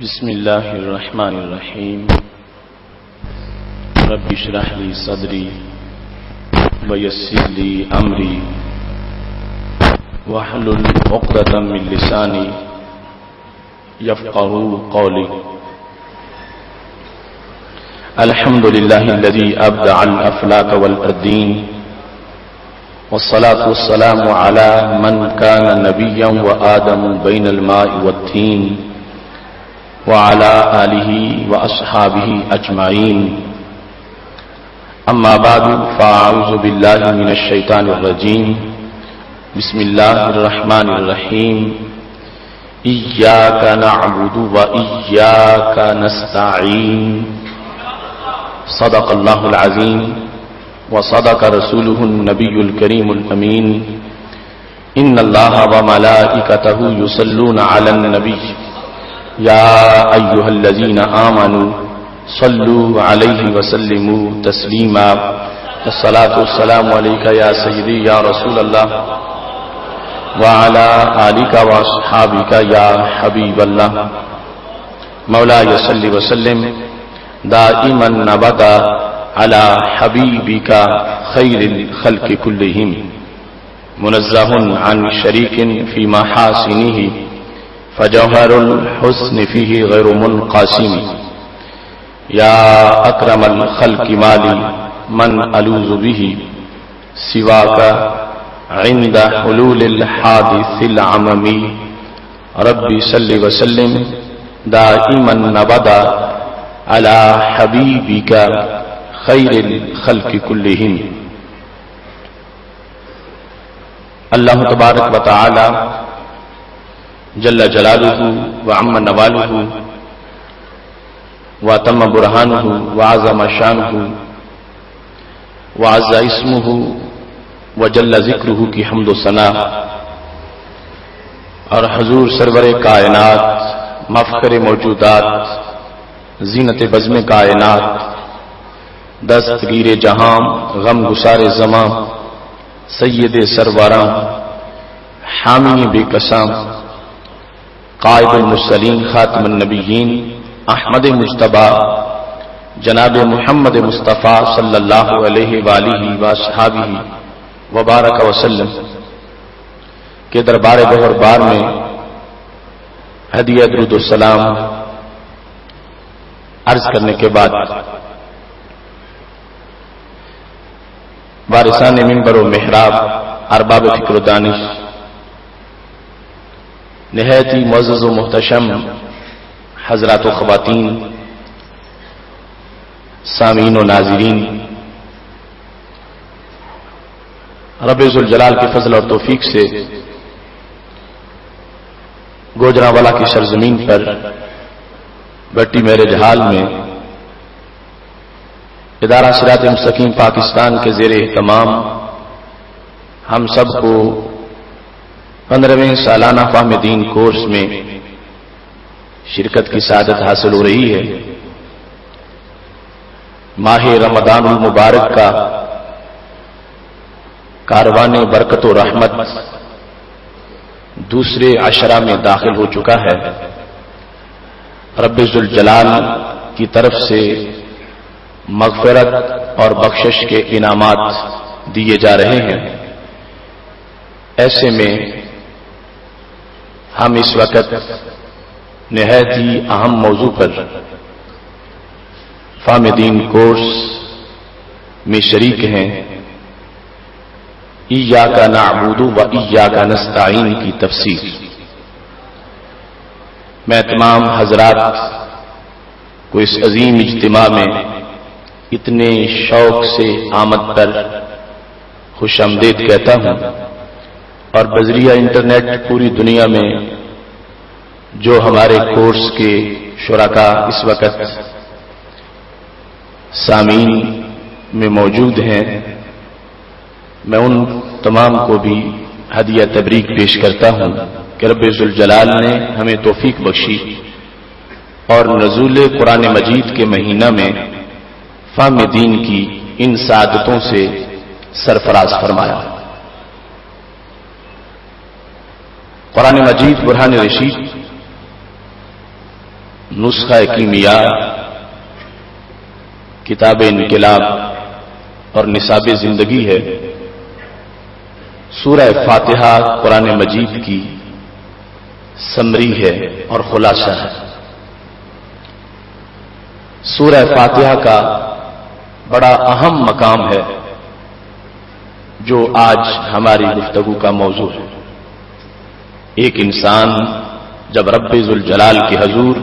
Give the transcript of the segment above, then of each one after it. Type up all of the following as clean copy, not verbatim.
بسم الله الرحمن الرحيم رب اشرح لي صدري ويسر لي أمري واحلل عقدة من لساني يفقهوا قولي. الحمد لله الذي أبدع الأفلاك والأردين، والصلاة والسلام على من كان نبيا وآدم بين الماء والتين، وعلى آله وأصحابه أجمعين. أما بعد فأعوذ بالله من الشيطان الرجيم. بسم الله الرحمن الرحيم. إياك نعبد وإياك نستعين. صدق الله العظيم وصدق رسوله النبي الكريم الأمين. إن الله وملائكته يصلون على النبي يا أيها الذين آمنوا صلوا عليه وسلموا تسليما. الصلاة والسلام عليك يا سيدي يا رسول الله وعلى آلك وأصحابك يا حبيب الله. مولاي صل وسلم دائما أبدا على حبيبك خير الخلق كلهم، منزه عن شريك في محاسنه، فجوهر الحسن فيه غير منقسم. يا أكرم الخلق مالي من ألوذ به سواك عند حلول الحادث العممي. ربي صل وسلم دائما أبدا على حبيبك خير الخلق كلهم. اللہ تبارک و تعالی جل جلالہ وعم نوالہ واتم برہانہ وعظم شانہ وعز اسمہ وجل ذکرہ کی حمد و ثنا، اور حضور سرور کائنات، مفخر موجودات، زینت بزم کائنات، دستگیر جہاں، غم گسار زماں، سید سرواراں، حامی بے قسام، قائد المرسلین، خاتم النبیین، احمد مجتبی جناب محمد مصطفیٰ صلی اللہ علیہ وآلہ وصحبہ وبارک وسلم کے دربار بہر بار میں ہدیہ درود السلام عرض کرنے کے بعد وارثان منبر و محراب، ارباب فکر و دانش، نہایت ہی معزز و محتشم حضرات و خواتین، سامعین و ناظرین، رب ذوالجلال کے فضل اور توفیق سے گوجرانوالا کی سرزمین پر بٹی میرج ہال میں ادارہ صراط مستقیم پاکستان کے زیر اہتمام ہم سب کو 15ویں سالانہ فہم دین کورس میں شرکت کی سعادت حاصل ہو رہی ہے. ماہ رمضان المبارک کا کاروان برکت و رحمت دوسرے عشرہ میں داخل ہو چکا ہے. رب ذوالجلال کی طرف سے مغفرت اور بخشش کے انعامات دیے جا رہے ہیں. ایسے میں ہم اس وقت نہایت ہی اہم موضوع پر فہم دین کورس میں شریک ہیں. ایاک نعبد و ایاک نستعین کی تفسیر. میں تمام حضرات کو اس عظیم اجتماع میں اتنے شوق سے آمد پر خوش آمدید کہتا ہوں، اور بذریعہ انٹرنیٹ پوری دنیا میں جو ہمارے کورس کے شرکاء اس وقت سامعین میں موجود ہیں، میں ان تمام کو بھی ہدیہ تبریک پیش کرتا ہوں کہ رب ذوالجلال نے ہمیں توفیق بخشی اور نزول قرآن مجید کے مہینہ میں فہم دین کی ان سعادتوں سے سرفراز فرمایا. قرآن مجید برہان رشید نسخہ کیمیا، کتاب انقلاب اور نصاب زندگی ہے۔ سورہ فاتحہ قرآن مجید کی سمری ہے اور خلاصہ ہے۔ سورہ فاتحہ کا بڑا اہم مقام ہے جو آج ہماری گفتگو کا موضوع ہے۔ ایک انسان جب رب ذوالجلال کے حضور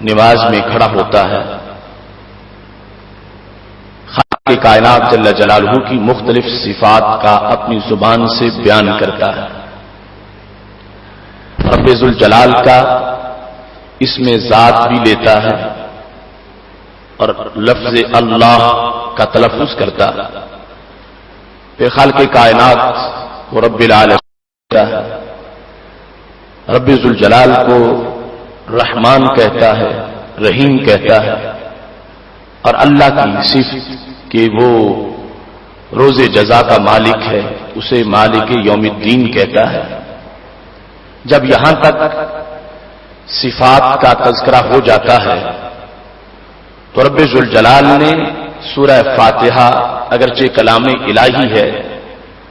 نماز میں کھڑا ہوتا ہے، خالق کائنات جل جلالہ کی مختلف صفات کا اپنی زبان سے بیان کرتا ہے۔ رب ذوالجلال کا اس میں ذات بھی لیتا ہے اور لفظ اللہ کا تلفظ کرتا ہے، پھر خالق کائنات کو رب العالمین کہتا ہے، رب ذوالجلال کو رحمان کہتا ہے، رحیم کہتا ہے، اور اللہ کی صفت کہ وہ روز جزا کا مالک ہے اسے مالک یوم الدین کہتا ہے۔ جب یہاں تک صفات کا تذکرہ ہو جاتا ہے تو رب ذوالجلال نے سورہ فاتحہ اگرچہ کلام الہی ہے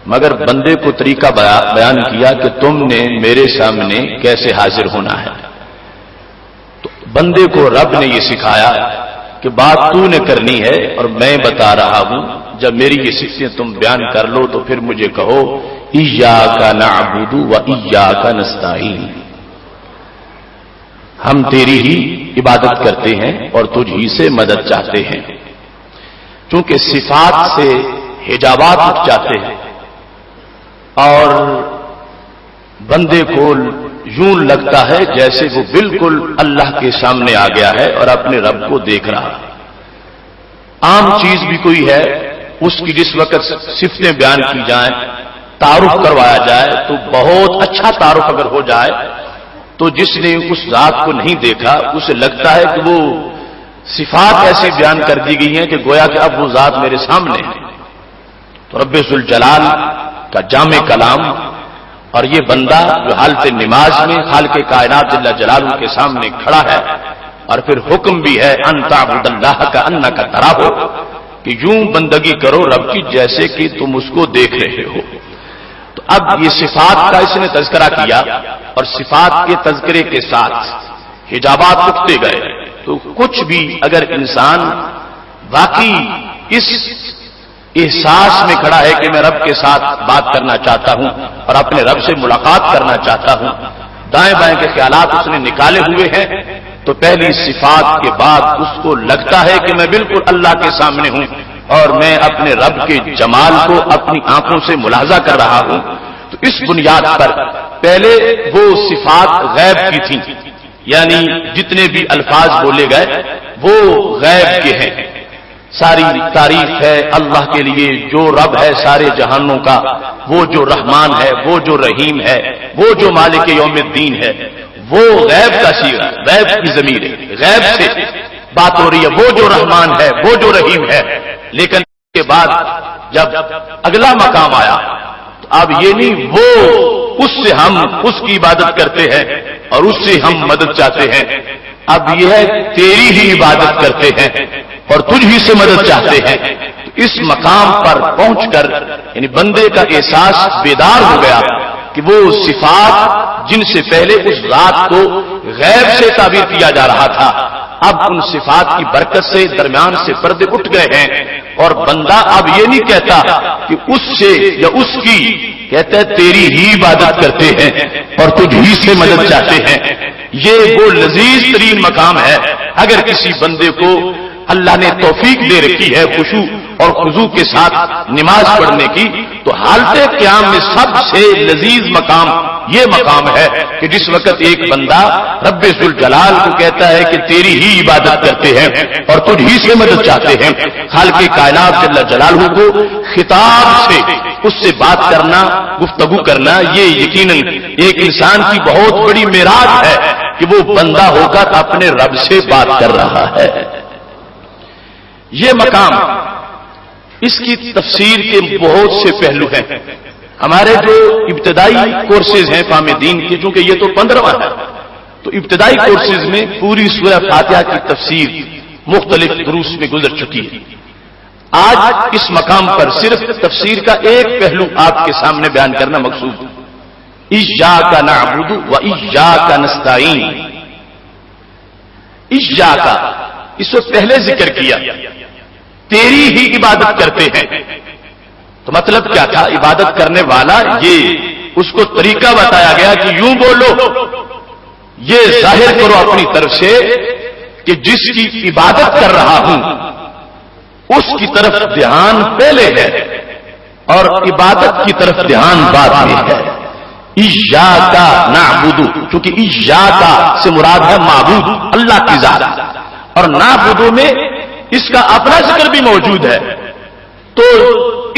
مگر بندے کو طریقہ بیان کیا کہ تم نے میرے سامنے کیسے حاضر ہونا ہے۔ تو بندے کو رب نے یہ سکھایا کہ بات تو نے کرنی ہے اور میں بتا رہا ہوں، جب میری یہ صفتیں تم بیان کر لو تو پھر مجھے کہو ایاک نعبد و ایاک نستعین، ہم تیری ہی عبادت کرتے ہیں اور تجھ ہی سے مدد چاہتے ہیں۔ چونکہ صفات سے حجابات اٹھ جاتے ہیں اور بندے کو یوں لگتا ہے جیسے وہ بالکل اللہ کے سامنے آ گیا ہے اور اپنے رب کو دیکھ رہا ہے۔ عام چیز بھی کوئی ہے، اس کی جس وقت صفتیں بیان کی جائیں، تعارف کروایا جائے تو بہت اچھا تعارف اگر ہو جائے تو جس نے اس ذات کو نہیں دیکھا اسے لگتا ہے کہ وہ صفات ایسی بیان کر دی گئی ہیں کہ گویا کہ اب وہ ذات میرے سامنے ہے۔ تو رب ذوالجلال کا جامع کلام اور یہ بندہ جو حالت نماز میں خالق کائنات جل جلالہ کے سامنے کھڑا ہے اور پھر حکم بھی ہے ان تعبد اللہ کا انک تراہ، کہ یوں بندگی کرو رب کی جیسے کہ تم اس کو دیکھ رہے ہو۔ تو اب یہ صفات کا اس نے تذکرہ کیا اور صفات کے تذکرے کے ساتھ حجابات اٹھتے گئے۔ تو کچھ بھی اگر انسان واقعی اس احساس میں کھڑا ہے کہ میں رب کے ساتھ بات کرنا چاہتا ہوں اور اپنے رب سے ملاقات کرنا چاہتا ہوں، دائیں بائیں کے خیالات اس نے نکالے ہوئے ہیں، تو پہلی صفات کے بعد اس کو لگتا ہے کہ میں بالکل اللہ کے سامنے ہوں اور میں اپنے رب کے جمال کو اپنی آنکھوں سے ملاحظہ کر رہا ہوں۔ تو اس بنیاد پر پہلے وہ صفات غیب کی تھیں، یعنی جتنے بھی الفاظ بولے گئے وہ غیب کے ہیں۔ ساری تعریف ہے اللہ کے لیے جو رب ہے سارے جہانوں کا، وہ جو رحمان ہے، وہ جو رحیم ہے، وہ جو مالک یوم الدین ہے، وہ غیب کا صیغہ، غیب کی ضمیر ہے، غیب سے بات ہو رہی ہے، وہ جو رحمان ہے، وہ جو رحیم ہے۔ لیکن اس کے بعد جب اگلا مقام آیا تو اب یہ نہیں وہ اس سے ہم اس کی عبادت کرتے ہیں اور اس سے ہم مدد چاہتے ہیں، اب یہ ہے تیری ہی عبادت کرتے ہیں اور تجھ ہی سے مدد چاہتے ہیں۔ تو اس مقام پر پہنچ کر یعنی بندے کا احساس بیدار ہو گیا کہ وہ صفات جن سے پہلے اس ذات کو غیب سے تعبیر کیا جا رہا تھا، اب ان صفات کی برکت سے درمیان سے پردے اٹھ گئے ہیں اور بندہ اب یہ نہیں کہتا کہ اس سے یا اس کی، کہتا ہے تیری ہی عبادت کرتے ہیں اور تجھ ہی سے مدد چاہتے ہیں۔ یہ وہ لذیذ ترین مقام ہے۔ اگر کسی بندے کو اللہ نے توفیق دے رکھی ہے خشوع اور خضوع کے ساتھ نماز پڑھنے کی، تو حالت قیام میں سب سے لذیذ مقام یہ مقام ہے کہ جس وقت ایک بندہ رب ذوالجلال کو کہتا ہے کہ تیری ہی عبادت کرتے ہیں اور تجھ ہی سے مدد چاہتے ہیں، خالق کائنات جل جلالہ کو خطاب سے اس سے بات کرنا، گفتگو کرنا، یہ یقیناً ایک انسان کی بہت بڑی معراج ہے کہ وہ بندہ ہو کر اپنے رب سے بات کر رہا ہے۔ یہ مقام، اس کی تفسیر کے بہت سے پہلو ہیں۔ ہمارے جو ابتدائی کورسز ہیں فہم دین کی، چونکہ یہ تو 15واں ہے، تو ابتدائی کورسز میں پوری سورہ فاتحہ کی تفسیر مختلف دروس میں گزر چکی ہے. آج اس مقام پر صرف تفسیر کا ایک پہلو آپ کے سامنے بیان کرنا مقصود ہے. ایاک نعبد و ایاک نستعین. ایاک اس وقت پہلے ذکر کیا تیری ہی عبادت کرتے ہیں. تو مطلب کیا تھا؟ عبادت کرنے والا یہ اس کو طریقہ بتایا گیا کہ یوں بولو، یہ ظاہر کرو اپنی طرف سے کہ جس کی عبادت کر رہا ہوں اس کی طرف دھیان پہلے ہے اور عبادت کی طرف دھیان بعد میں ہے. ایاک نعبد، چونکہ ایاک سے مراد ہے معبود اللہ کی ذات، اور نعبد میں اس کا اپنا ذکر بھی موجود ہے. تو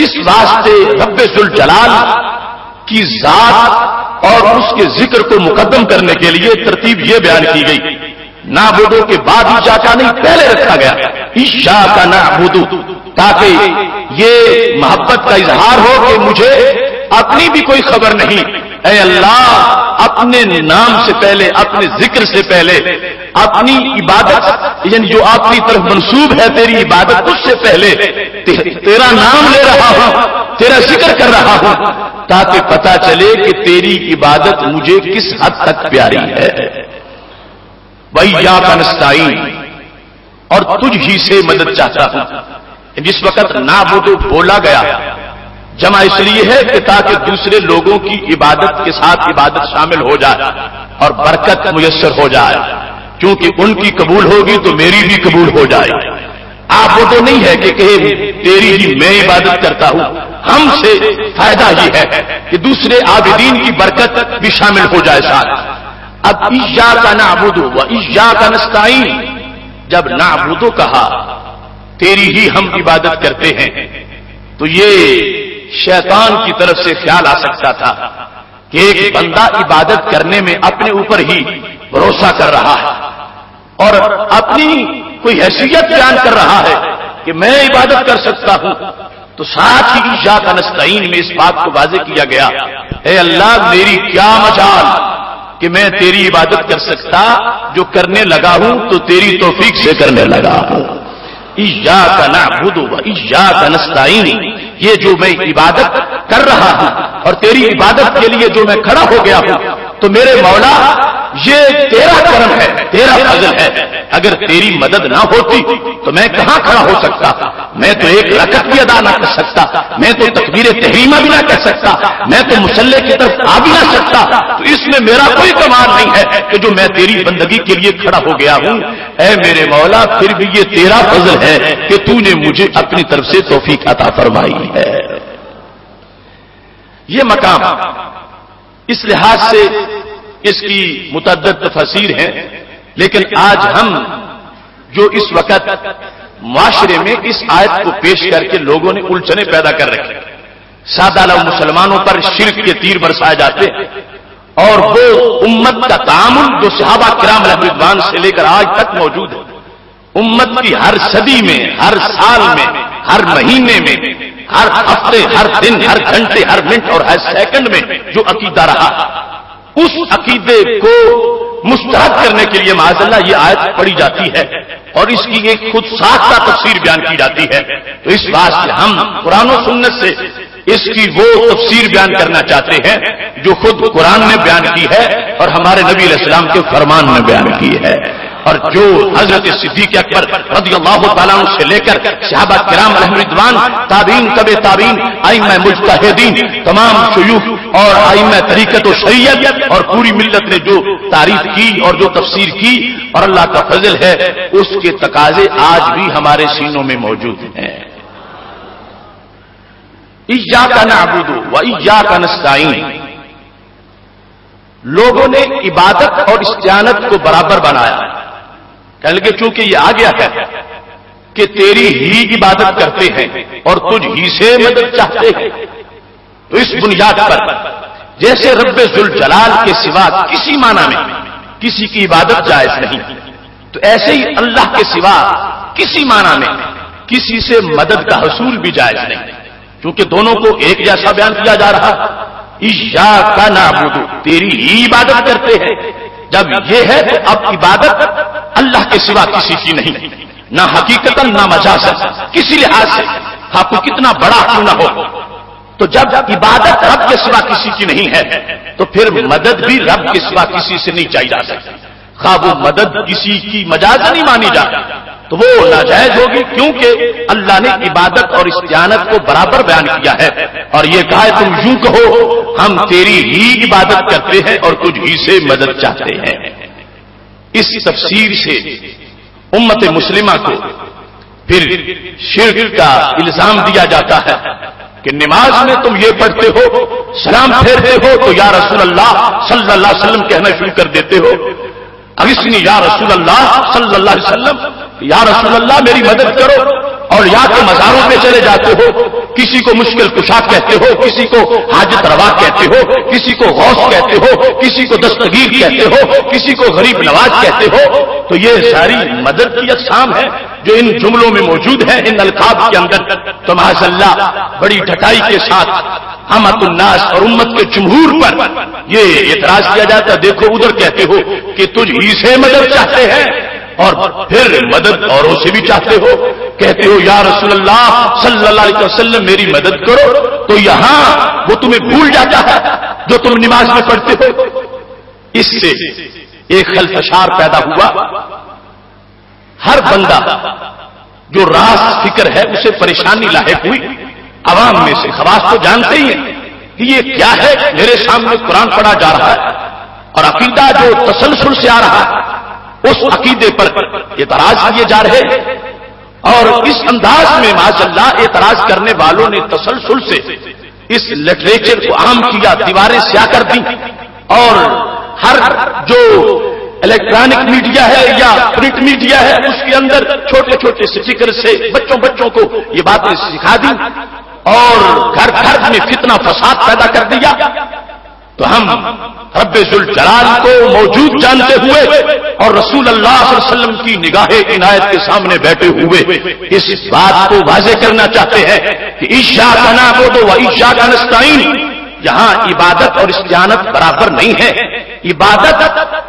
اس واسطے رب ذوالجلال کی ذات اور اس کے ذکر کو مقدم کرنے کے لیے ترتیب یہ بیان کی گئی. نعبدو کے بعد ایاک نہیں پہلے رکھا گیا ایاک نعبد، تاکہ یہ محبت کا اظہار ہو کہ مجھے اپنی بھی کوئی خبر نہیں. اے اللہ، اپنے نام سے پہلے، اپنے ذکر سے پہلے، اپنی عبادت یعنی جو آپ کی طرف منسوب ہے تیری عبادت، اس سے پہلے تیرا نام لے رہا ہوں، تیرا ذکر کر رہا ہوں، تاکہ پتا چلے کہ تیری عبادت مجھے کس حد تک پیاری ہے. وَإِيَّاكَ نَسْتَعِينُ، اور تجھ ہی سے مدد چاہتا ہوں. جس وقت نعبد بولا گیا جمع اس لیے ہے کہ تاکہ دوسرے لوگوں کی عبادت کے ساتھ عبادت شامل ہو جائے اور برکت میسر ہو جائے. کیونکہ ان کی قبول ہوگی تو میری بھی قبول ہو جائے. آپ وہ تو نہیں ہے کہ تیری ہی میں عبادت کرتا ہوں. ہم سے فائدہ یہ ہے کہ دوسرے عابدین کی برکت بھی شامل ہو جائے ساتھ. اب ایاک نعبد و ایاک نستعین، جب نعبد کہا تیری ہی ہم عبادت کرتے ہیں، تو یہ شیطان کی طرف سے خیال آ سکتا تھا کہ ایک بندہ عبادت کرنے میں اپنے اوپر ہی بھروسہ کر رہا ہے اور اپنی کوئی حیثیت بیان کر رہا ہے کہ میں عبادت کر سکتا ہوں. تو ساتھ ہی ایاک نستعین میں اس بات کو واضح کیا گیا، اے اللہ میری کیا مجال کہ میں تیری عبادت کر سکتا، جو کرنے لگا ہوں تو تیری توفیق سے کرنے لگا ہوں. ایاک نعبد و ایاک نستعین، یہ جو میں عبادت کر رہا ہوں اور تیری عبادت کے لیے جو میں کھڑا ہو گیا ہوں، تو میرے مولا یہ تیرا کرم ہے، تیرا فضل ہے. اگر تیری مدد نہ ہوتی تو میں کہاں کھڑا ہو سکتا؟ میں تو ایک رکعت بھی ادا نہ کر سکتا، میں تو تکبیر تحریمہ بھی نہ کر سکتا، میں تو مصلی کی طرف آ بھی نہ سکتا. تو اس میں میرا کوئی کمال نہیں ہے کہ جو میں تیری بندگی کے لیے کھڑا ہو گیا ہوں. اے میرے مولا، پھر بھی یہ تیرا فضل ہے کہ تو نے مجھے اپنی طرف سے توفیق عطا فرمائی ہے. یہ مقام اس لحاظ سے اس کی متعدد تفاسیر ہیں، لیکن آج ہم جو اس وقت معاشرے میں اس آیت کو پیش کر کے لوگوں نے الجھنیں پیدا کر رکھی. سادہ لوگ مسلمانوں پر شرک کے تیر برسائے جاتے ہیں، اور وہ امت کا تعامل جو صحابہ کرام علیہ رضوان سے لے کر آج تک موجود ہے، امت کی ہر صدی میں، ہر سال میں، ہر مہینے میں، ہر ہفتے، ہر دن، ہر گھنٹے، ہر منٹ اور ہر سیکنڈ میں جو عقیدہ رہا، اس عقیدے کو مسترد کرنے کے لیے معاذ اللہ یہ آیت پڑھی جاتی ہے اور اس کی ایک خود ساختہ تفسیر بیان کی جاتی ہے. تو اس بات سے ہم قرآن و سنت سے اس کی وہ تفسیر بیان کرنا چاہتے ہیں جو خود قرآن نے بیان کی ہے اور ہمارے نبی علیہ السلام کے فرمان میں بیان کی ہے، اور جو حضرت صدیق اکبر رضی اللہ تعالیٰ عنہ سے لے کر صحابہ کرام علیہ رضوان، تابعین، تبع تابعین، ائمہ مجتہدین، تمام شیوخ اور ائمہ طریقت و شریعت اور پوری ملت نے جو تعریف کی اور جو تفسیر کی، اور اللہ کا فضل ہے اس کے تقاضے آج بھی ہمارے سینوں میں موجود ہیں. ایاک نعبد و ایاک نستعین، لوگوں نے عبادت اور استعانت کو برابر بنایا. کہنے لگے چونکہ یہ آ گیا ہے کہ تیری ہی عبادت کرتے ہیں اور تجھ ہی سے مدد چاہتے ہیں، تو اس بنیاد پر جیسے رب ذوالجلال کے سوا کسی معنی میں کسی کی عبادت جائز نہیں، تو ایسے ہی اللہ کے سوا کسی معنی میں کسی سے مدد کا حصول بھی جائز نہیں، کیونکہ دونوں کو ایک جیسا بیان کیا جا رہا. ایاک نعبد، تیری ہی عبادت کرتے ہیں، جب یہ ہے تو اب عبادت اللہ کے سوا کسی کی نہیں، نہ حقیقتاً نہ مجازاً، کسی لحاظ سے آپ کو کتنا بڑا کیوں نہ ہو۔ تو جب عبادت رب کے سوا کسی کی نہیں ہے تو پھر مدد بھی رب کے سوا کسی سے نہیں چاہیے جا سکتی، خواہ وہ مدد کسی کی مجازاً نہیں مانی جاتی تو وہ ناجائز ہوگی، کیونکہ اللہ نے عبادت اور استعانت کو برابر بیان کیا ہے اور یہ کہا ہے تم یوں کہو ہم تیری ہی عبادت کرتے ہیں اور تجھ ہی سے مدد چاہتے ہیں۔ اس تفسیر سے امت مسلمہ کو پھر شرک کا الزام دیا جاتا ہے کہ نماز میں تم یہ پڑھتے ہو، سلام پھیرتے ہو تو یا رسول اللہ صلی اللہ علیہ وسلم کہنا شروع کر دیتے ہو، اغثنی یا رسول اللہ صلی اللہ علیہ وسلم، یا رسول اللہ میری مدد کرو، اور یا تو مزاروں پہ چلے جاتے ہو، کسی کو مشکل کشا کہتے ہو، کسی کو حاجت روا کہتے ہو، کسی کو غوث کہتے ہو، کسی کو دستگیر کہتے ہو، کسی کو غریب نواز کہتے ہو، تو یہ ساری مدد کی اقسام ہے جو ان جملوں میں موجود ہے، ان القاب کے اندر۔ تو معاذ اللہ بڑی ڈٹائی کے ساتھ عامت الناس اور امت کے جمہور پر یہ اعتراض کیا جاتا ہے، دیکھو ادھر کہتے ہو کہ تجھ ہی سے مدد چاہتے ہیں اور پھر مدد اوروں سے بھی چاہتے ہو، کہتے ہو یا رسول اللہ صلی اللہ علیہ وسلم میری مدد کرو، تو یہاں وہ تمہیں بھول جاتا ہے جو تم نماز میں پڑھتے ہو۔ اس سے ایک خلفشار پیدا ہوا، ہر بندہ جو راز فکر ہے اسے پریشانی لاحق ہوئی، عوام میں سے خواص تو جانتے ہی ہیں کہ یہ کیا ہے، میرے سامنے قرآن پڑھا جا رہا ہے اور عقیدہ جو تسلسل سے آ رہا ہے اس عقیدے پر اعتراض کیے جا رہے اور اس انداز میں معاذ اللہ اعتراض کرنے والوں نے تسلسل سے اس لٹریچر کو عام کیا، دیواریں سیاہ کر دی اور ہر جو الیکٹرانک میڈیا ہے یا پرنٹ میڈیا ہے اس کے اندر چھوٹے چھوٹے اسٹیکر سے بچوں کو یہ باتیں سکھا دی اور گھر گھر میں فتنہ فساد پیدا کر دیا۔ تو ہم رب ذوالجلال کو موجود جانتے ہوئے اور رسول اللہ صلی اللہ علیہ وسلم کی نگاہ عنایت کے سامنے بیٹھے ہوئے اس بات کو واضح کرنا چاہتے ہیں کہ ایاک نعبد و ایاک نستعین، یہاں عبادت اور استعانت برابر نہیں ہے۔ عبادت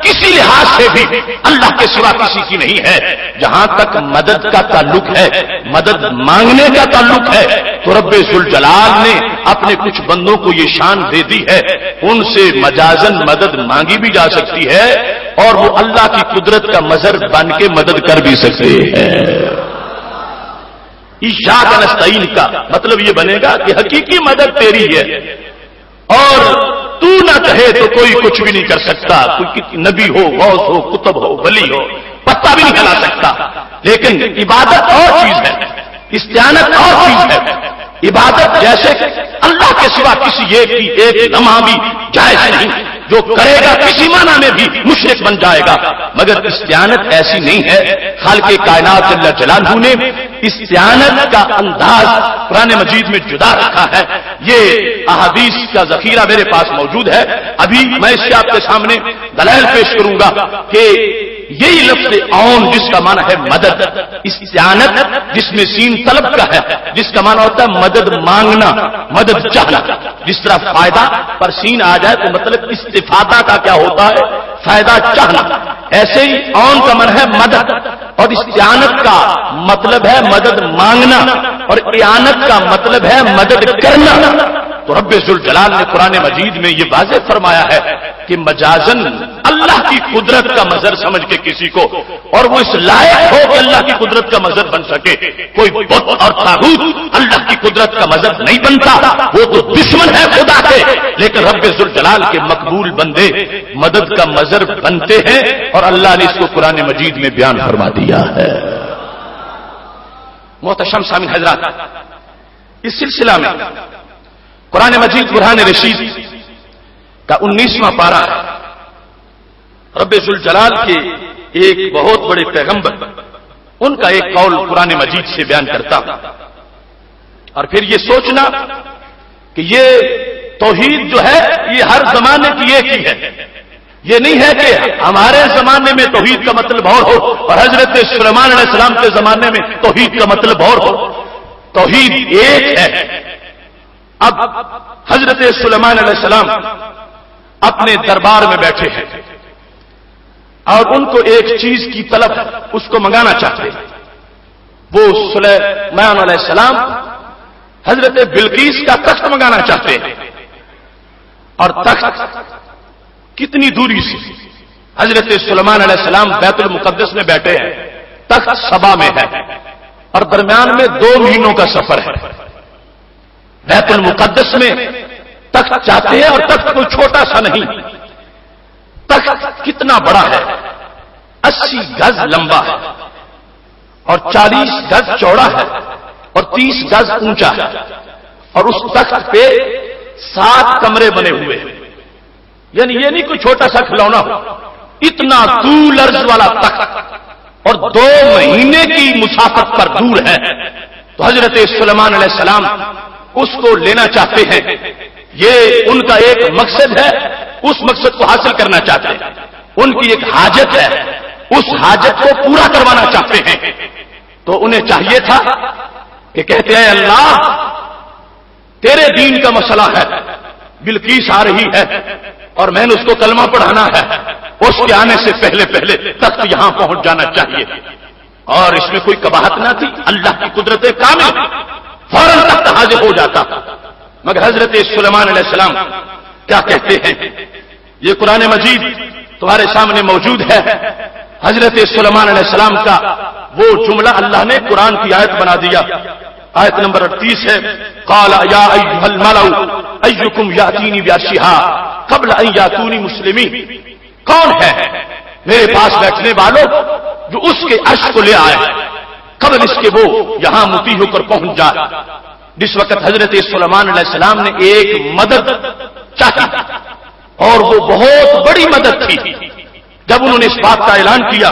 کسی لحاظ سے بھی اللہ کے سوا کسی کی نہیں ہے، جہاں تک مدد کا تعلق ہے، مدد مانگنے کا تعلق ہے تو رب ذوالجلال نے اپنے کچھ بندوں کو یہ شان دے دی ہے، ان سے مجازن مدد مانگی بھی جا سکتی ہے اور وہ اللہ کی قدرت کا مظہر بن کے مدد کر بھی سکتے ہیں۔ ایاک نستعین کا مطلب یہ بنے گا کہ حقیقی مدد تیری ہے اور تو نہ کہے تو کوئی کچھ بھی نہیں کر سکتا، کوئی نبی ہو، غوث ہو، کتب ہو، ولی ہو، پتہ بھی نہیں ہلا سکتا۔ لیکن عبادت اور چیز ہے، استعانت اور چیز ہے۔ عبادت جیسے اللہ کے سوا کسی ایک کی ایک لمحہ بھی جائز نہیں، جو کرے گا کسی معنی میں بھی مشرک بن جائے گا، مگر استعانت ایسی نہیں ہے۔ خالق کائنات جل جلالہ نے استعانت کا انداز قرآن مجید میں جدا رکھا ہے۔ یہ احادیث کا ذخیرہ میرے پاس موجود ہے، ابھی میں اس سے آپ کے سامنے دلائل پیش کروں گا کہ یہی لفظ عون جس کا معنی ہے مدد، استعانت جس میں سین طلب کا ہے، جس کا معنی ہوتا ہے مدد مانگنا، مدد چاہنا۔ جس طرح فائدہ پر سین آ جائے تو مطلب استفادہ کا کیا ہوتا ہے، فائدہ چاہنا، ایسے ہی عون کا معنی ہے مدد اور استعانت کا مطلب ہے مدد مانگنا اور اعانت کا مطلب ہے مدد کرنا۔ تو رب ذوالجلال نے قرآن مجید میں یہ واضح فرمایا ہے کہ مجازن اللہ کی قدرت کا مظہر سمجھ کے کسی کو، اور وہ اس لائق ہو کہ اللہ کی قدرت کا مظہر بن سکے، کوئی بت اور طاغوت اللہ کی قدرت کا مظہر نہیں بنتا، وہ تو دشمن ہے خدا کے، لیکن رب ذوالجلال کے مقبول بندے مدد کا مظہر بنتے ہیں اور اللہ نے اس کو قرآن مجید میں بیان فرما دیا ہے۔ محتشم سامعین حضرات، اس سلسلہ میں قرآن مجید برہان رشید کا 19واں پارہ ہے۔ رب ذوالجلال کے ایک بہت بڑے پیغمبر ان کا ایک قول قرآن مجید سے بیان کرتا ہوں، اور پھر یہ سوچنا کہ یہ توحید جو ہے یہ ہر زمانے کی ایک ہی ہے، یہ نہیں ہے کہ ہمارے زمانے میں توحید کا مطلب اور ہو اور حضرت سلیمان علیہ السلام کے زمانے میں توحید کا مطلب اور ہو۔ توحید ایک ہے۔ اب حضرت سلیمان علیہ السلام اپنے دربار میں بیٹھے ہیں، اور ان کو ایک چیز کی طلب اس کو منگانا چاہتے ہیں. وہ سلیمان علیہ السلام حضرت بلقیس کا تخت منگانا چاہتے ہیں. اور تخت کتنی دوری سے؟ حضرت سلیمان علیہ السلام بیت المقدس میں بیٹھے ہیں، تخت سبا میں ہے، اور درمیان میں 2 مہینوں کا سفر ہے. بیت المقدس میں تخت چاہتے ہیں، اور تخت کوئی چھوٹا سا نہیں. تخت کتنا بڑا ہے؟ 80 گز لمبا ہے، اور 40 گز چوڑا ہے، اور 30 گز اونچا ہے. اور اس تخت پہ 7 کمرے بنے ہوئے ہیں. یعنی یہ نہیں کوئی چھوٹا سا کھلونا ہو، اتنا طول عرض والا تخت، اور 2 مہینے کی مسافت پر دور ہے. تو حضرت سلیمان علیہ السلام اس کو لینا چاہتے ہیں. یہ ان کا ایک مقصد ہے، اس مقصد کو حاصل کرنا چاہتے ہیں. ان کی ایک حاجت ہے، اس حاجت کو پورا کروانا چاہتے ہیں. تو انہیں چاہیے تھا کہ کہتے ہیں اللہ تیرے دین کا مسئلہ ہے، بلقیس آ رہی ہے اور میں نے اس کو کلمہ پڑھانا ہے، اس کے آنے سے پہلے پہلے تخت یہاں پہنچ جانا چاہیے. اور اس میں کوئی قباحت نہ تھی، اللہ کی قدرت کامل، فوراً تخت حاضر ہو جاتا. مگر حضرت سلیمان علیہ السلام کیا کہتے ہیں؟ یہ قرآن مجید تمہارے سامنے موجود ہے. حضرت سلیمان علیہ السلام کا وہ جملہ اللہ نے قرآن کی آیت بنا دیا. آیت نمبر 38 ہے، قال یا ایھا الملأ ایکم یاتینی بعرشھا قبل ان یاتونی مسلمین. کون ہے میرے پاس بیٹھنے والوں جو اس کے عرش کو لے آئے قبل اس کے وہ یہاں مطیع ہو کر پہنچ جائے. جس وقت حضرت سلیمان علیہ السلام نے ایک مدد چاہی، اور وہ بہت بڑی مدد تھی. جب انہوں نے اس بات کا اعلان کیا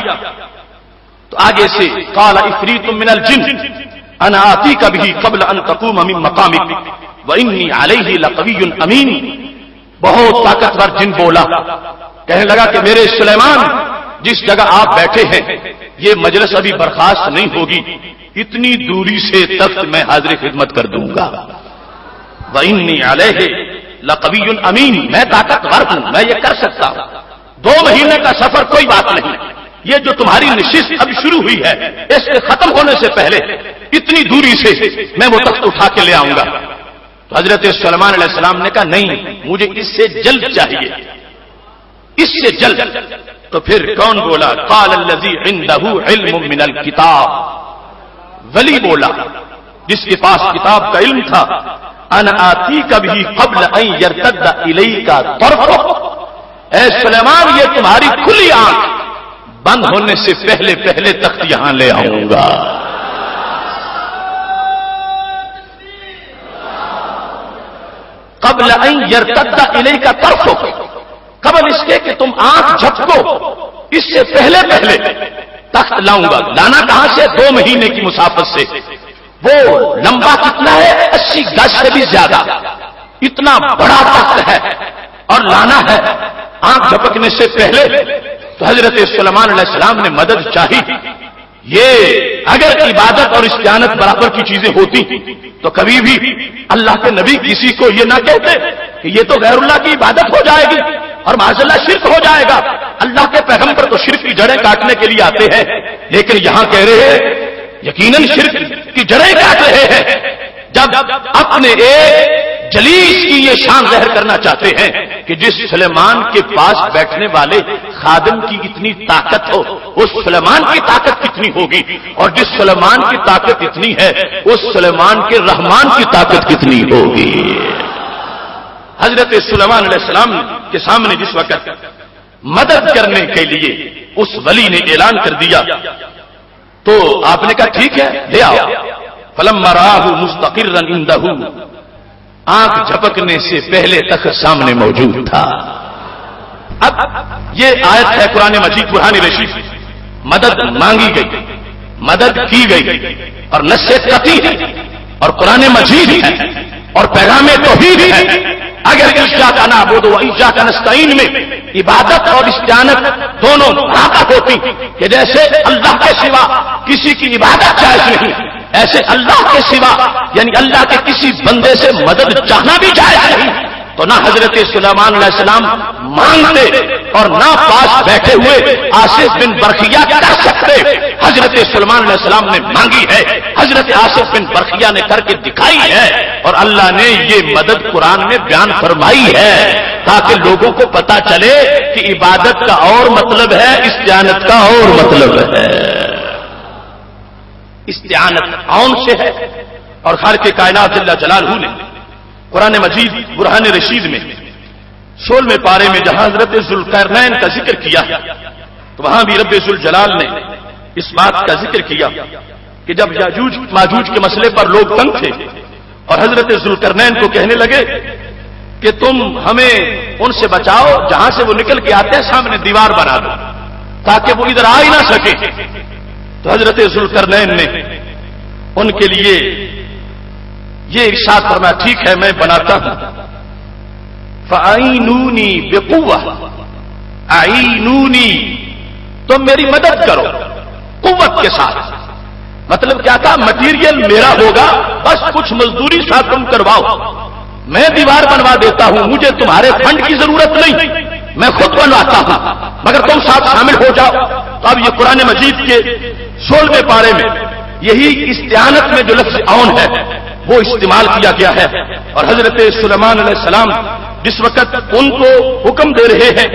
تو آگے سے قال عفریت من الجن انا آتیک بہ قبل ان تقوم من مقامک وانی علیہ لقوی امین. بہت طاقتور جن بولا، کہنے لگا کہ میرے سلیمان جس جگہ آپ بیٹھے ہیں یہ مجلس ابھی برخاست نہیں ہوگی، اتنی دوری سے تخت میں حاضر خدمت کر دوں گا. وانی علیہ لقوی امین، میں طاقتور ہوں، میں یہ کر سکتا ہوں. 2 مہینے کا سفر کوئی بات نہیں. یہ جو تمہاری نشست اب شروع ہوئی ہے اس کے ختم ہونے سے پہلے اتنی دوری سے میں وہ تخت اٹھا کے لے آؤں گا. تو حضرت سلیمان علیہ السلام نے کہا نہیں، مجھے اس سے جلد چاہیے، اس سے جلد. تو پھر کون بولا؟ قال الذی عنده علم من الکتاب. ولی بولا جس کے پاس کتاب کا علم تھا، انا آتیک بہ قبل ان یرتد الیک طرفک. اے سلیمان یہ تمہاری کھلی آنکھ بند ہونے سے پہلے پہلے تخت یہاں لے آؤں گا. قبل ان یرتد الیک طرفک، قبل اس کے کہ تم آنکھ جھپکو اس سے پہلے پہلے تخت لاؤں گا. لانا کہاں سے؟ 2 مہینے کی مسافت سے. وہ لمبا کتنا ہے؟ 80 گز سے بھی زیادہ. اتنا بڑا تخت ہے اور لانا ہے آنکھ جھپکنے سے پہلے. تو حضرت سلیمان علیہ السلام نے مدد چاہی. یہ اگر عبادت اور استعانت برابر کی چیزیں ہوتی تو کبھی بھی اللہ کے نبی کسی کو یہ نہ کہتے کہ یہ تو غیر اللہ کی عبادت ہو جائے گی اور معاذ اللہ شرک ہو جائے گا. اللہ کے پیغمبر تو شرک کی جڑیں کاٹنے کے لیے آتے ہیں، لیکن یہاں کہہ رہے ہیں یقیناً شرک کی جڑیں کاٹ رہے ہیں. جب اپنے ایک جلیس کی یہ شان ظاہر کرنا چاہتے ہیں کہ جس سلیمان کے پاس بیٹھنے والے خادم کی اتنی طاقت ہو، اس سلیمان کی طاقت کتنی ہوگی، اور جس سلیمان کی طاقت اتنی ہے اس سلیمان کے رحمان کی طاقت کتنی ہوگی. حضرت سلیمان علیہ السلام کے سامنے جس وقت مدد کرنے کے لیے اس ولی نے اعلان کر دیا تو آپ نے کہا ٹھیک ہے لے آؤ. فلما رآہ مستقرا عنده، آنکھ جھپکنے سے پہلے تک سامنے موجود تھا. اب یہ آیت ہے قرآن مجید برہان رشید. مدد مانگی گئی، مدد کی گئی، اور نصیحت قطعی ہے اور قرآن مجید ہے اور پیغام توحید ہے. اگر ایاک نعبد و ایاک نستعین میں عبادت اور استعانت دونوں برابر ہوتی کہ جیسے اللہ کے سوا کسی کی عبادت جائز نہیں، ایسے اللہ کے سوا یعنی اللہ کے کسی بندے سے مدد چاہنا بھی جائز نہیں. تو نہ حضرت سلیمان علیہ السلام مانگتے اور نہ پاس بیٹھے ہوئے آصف بن برخیہ کر سکتے. حضرت سلیمان علیہ السلام نے مانگی ہے, حضرت آصف بن برخیہ نے کر کے دکھائی ہے, اور اللہ نے یہ مدد قرآن میں بیان فرمائی ہے تاکہ لوگوں کو پتا چلے کہ عبادت کا اور مطلب ہے, استعانت کا اور مطلب ہے. استعانت عون سے ہے, اور خالق کائنات جل جلالہ نے قرآن مجید برہان رشید میں 16ویں پارے میں جہاں حضرت ذوالقرنین کا ذکر کیا تو وہاں بھی رب ذوالجلال نے اس بات کا ذکر کیا کہ جب یاجوج ماجوج کے مسئلے پر لوگ تنگ تھے اور حضرت ذوالقرنین کو کہنے لگے کہ تم ہمیں ان سے بچاؤ جہاں سے وہ نکل کے آتے ہیں, سامنے دیوار بنا دو تاکہ وہ ادھر آ ہی نہ سکے. تو حضرت ذوالقرنین نے ان کے لیے یہ ارشاد فرمایا, ٹھیک ہے میں بناتا ہوں. فَأَعِينُونِي بِقُوَّةٍ, اعینونی تم میری مدد کرو قوت کے ساتھ. مطلب کیا تھا, مٹیریل میرا ہوگا, بس کچھ مزدوری ساتھ تم کرواؤ, میں دیوار بنوا دیتا ہوں, مجھے تمہارے فنڈ کی ضرورت نہیں, میں خود بنواتا ہوں, مگر تم ساتھ شامل ہو جاؤ. تو اب یہ قرآن مجید کے 16ویں پارے میں یہی استعانت میں جو لفظ عون ہے وہ استعمال کیا گیا ہے. اور حضرت سلیمان علیہ السلام جس وقت ان کو حکم دے رہے ہیں,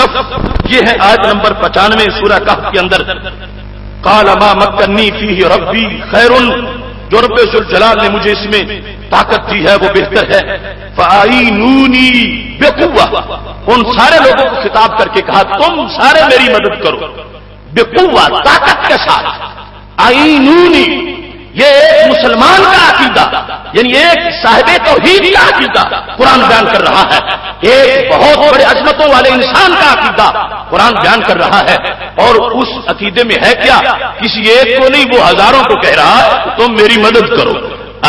لفظ یہ ہے آیت نمبر 95 سورہ کہف کے اندر, قال ما مکنی فیہ ربی خیر, جو رب ذوالجلال نے مجھے اس میں طاقت دی ہے وہ بہتر ہے. فاعینونی بقوہ, ان سارے لوگوں کو خطاب کر کے کہا تم سارے میری مدد کرو بقوہ, طاقت کے ساتھ. اعینونی یہ ایک مسلمان کا عقیدہ, یعنی ایک صاحب توحید کا عقیدہ قرآن بیان کر رہا ہے, ایک بہت بڑے عظمتوں والے انسان کا عقیدہ قرآن بیان کر رہا ہے. اور اس عقیدے میں ہے کیا, کسی ایک کو نہیں, وہ ہزاروں کو کہہ رہا ہے تم میری مدد کرو.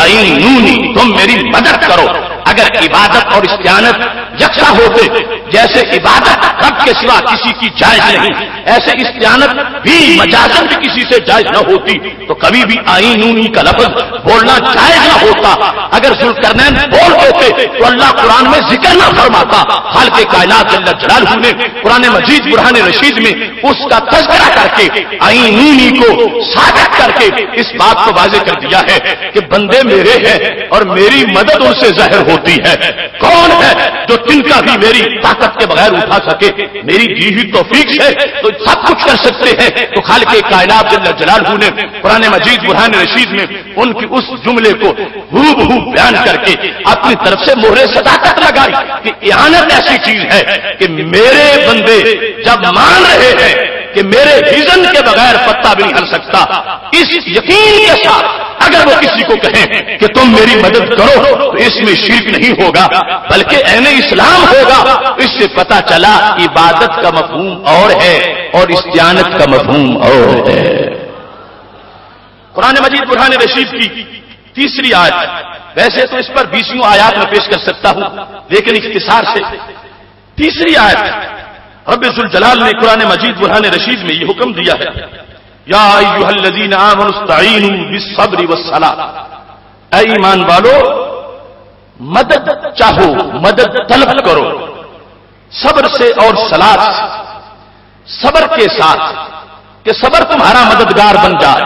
اعینونی تم میری مدد کرو. اگر عبادت اور استعانت یکساں ہوتے, جیسے عبادت رب کے سوا کسی کی جائز نہیں, ایسے استعانت بھی مجازن بھی کسی سے جائز نہ ہوتی, تو کبھی بھی اعینونی کا لفظ بولنا جائز نہ ہوتا. اگر ذوالقرنین بول دیتے تو اللہ قرآن میں ذکر نہ فرماتا. خالق کائنات جل جلالہ نے قرآن مجید برہان رشید میں اس کا تذکرہ کر کے اعینونی کو ثابت کر کے اس بات کو واضح کر دیا ہے کہ بندے میرے ہیں اور میری مدد ان سے ظاہر ہوتی ہے. کون ہے جو تن کا بھی میری طاقت کے بغیر اٹھا سکے, میری دی ہوئی توفیق سے تو سب کچھ کر سکتے ہیں. تو خالق کائنات جل جلالہ نے قرآن مجید برہان رشید میں ان کی اس جملے کو ہو بہو بیان کر کے اپنی طرف سے مہر صداقت لگائی کہ اعانت ایسی چیز ہے کہ میرے بندے جب مان رہے ہیں کہ میرے ویژن کے بغیر پتا بھی نہیں ہل سکتا, اس یقین کے ساتھ اگر وہ کسی کو کہیں کہ تم میری مدد کرو تو اس میں شرک نہیں ہوگا بلکہ عین اسلام ہوگا. اس سے پتا چلا عبادت کا مفہوم اور ہے اور استعانت کا مفہوم اور ہے. قرآن مجید برہان رشید کی تیسری آیت, ویسے تو اس پر 20 آیات میں پیش کر سکتا ہوں لیکن اختصار سے تیسری آیت رب ذوالجلال نے قرآن مجید برہان رشید میں یہ حکم دیا ہے, یا ایھا الذین آمنوا استعینوا بالصبر والصلاۃ, اے ایمان والو مدد چاہو, مدد طلب کرو صبر سے اور صلاۃ سے. صبر کے ساتھ کہ صبر تمہارا مددگار بن جائے,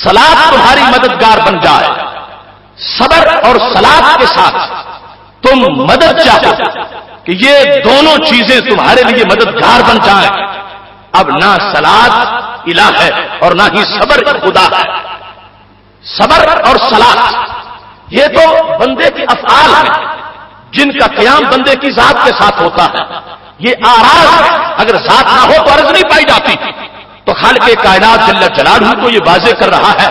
صلاۃ تمہاری مددگار بن جائے. صبر اور صلاۃ کے ساتھ تم مدد چاہو کہ یہ دونوں چیزیں تمہارے لیے مددگار بن جائیں. اب نہ صلاۃ الہ ہے اور نہ ہی صبر خدا ہے. صبر اور صلاۃ یہ تو بندے کے افعال ہیں جن کا قیام بندے کی ذات کے ساتھ ہوتا ہے. یہ آراز ہے, اگر ذات نہ ہو تو عرض نہیں پائی جاتی. تو خالق کائنات جل جلالہ کو یہ واضح کر رہا ہے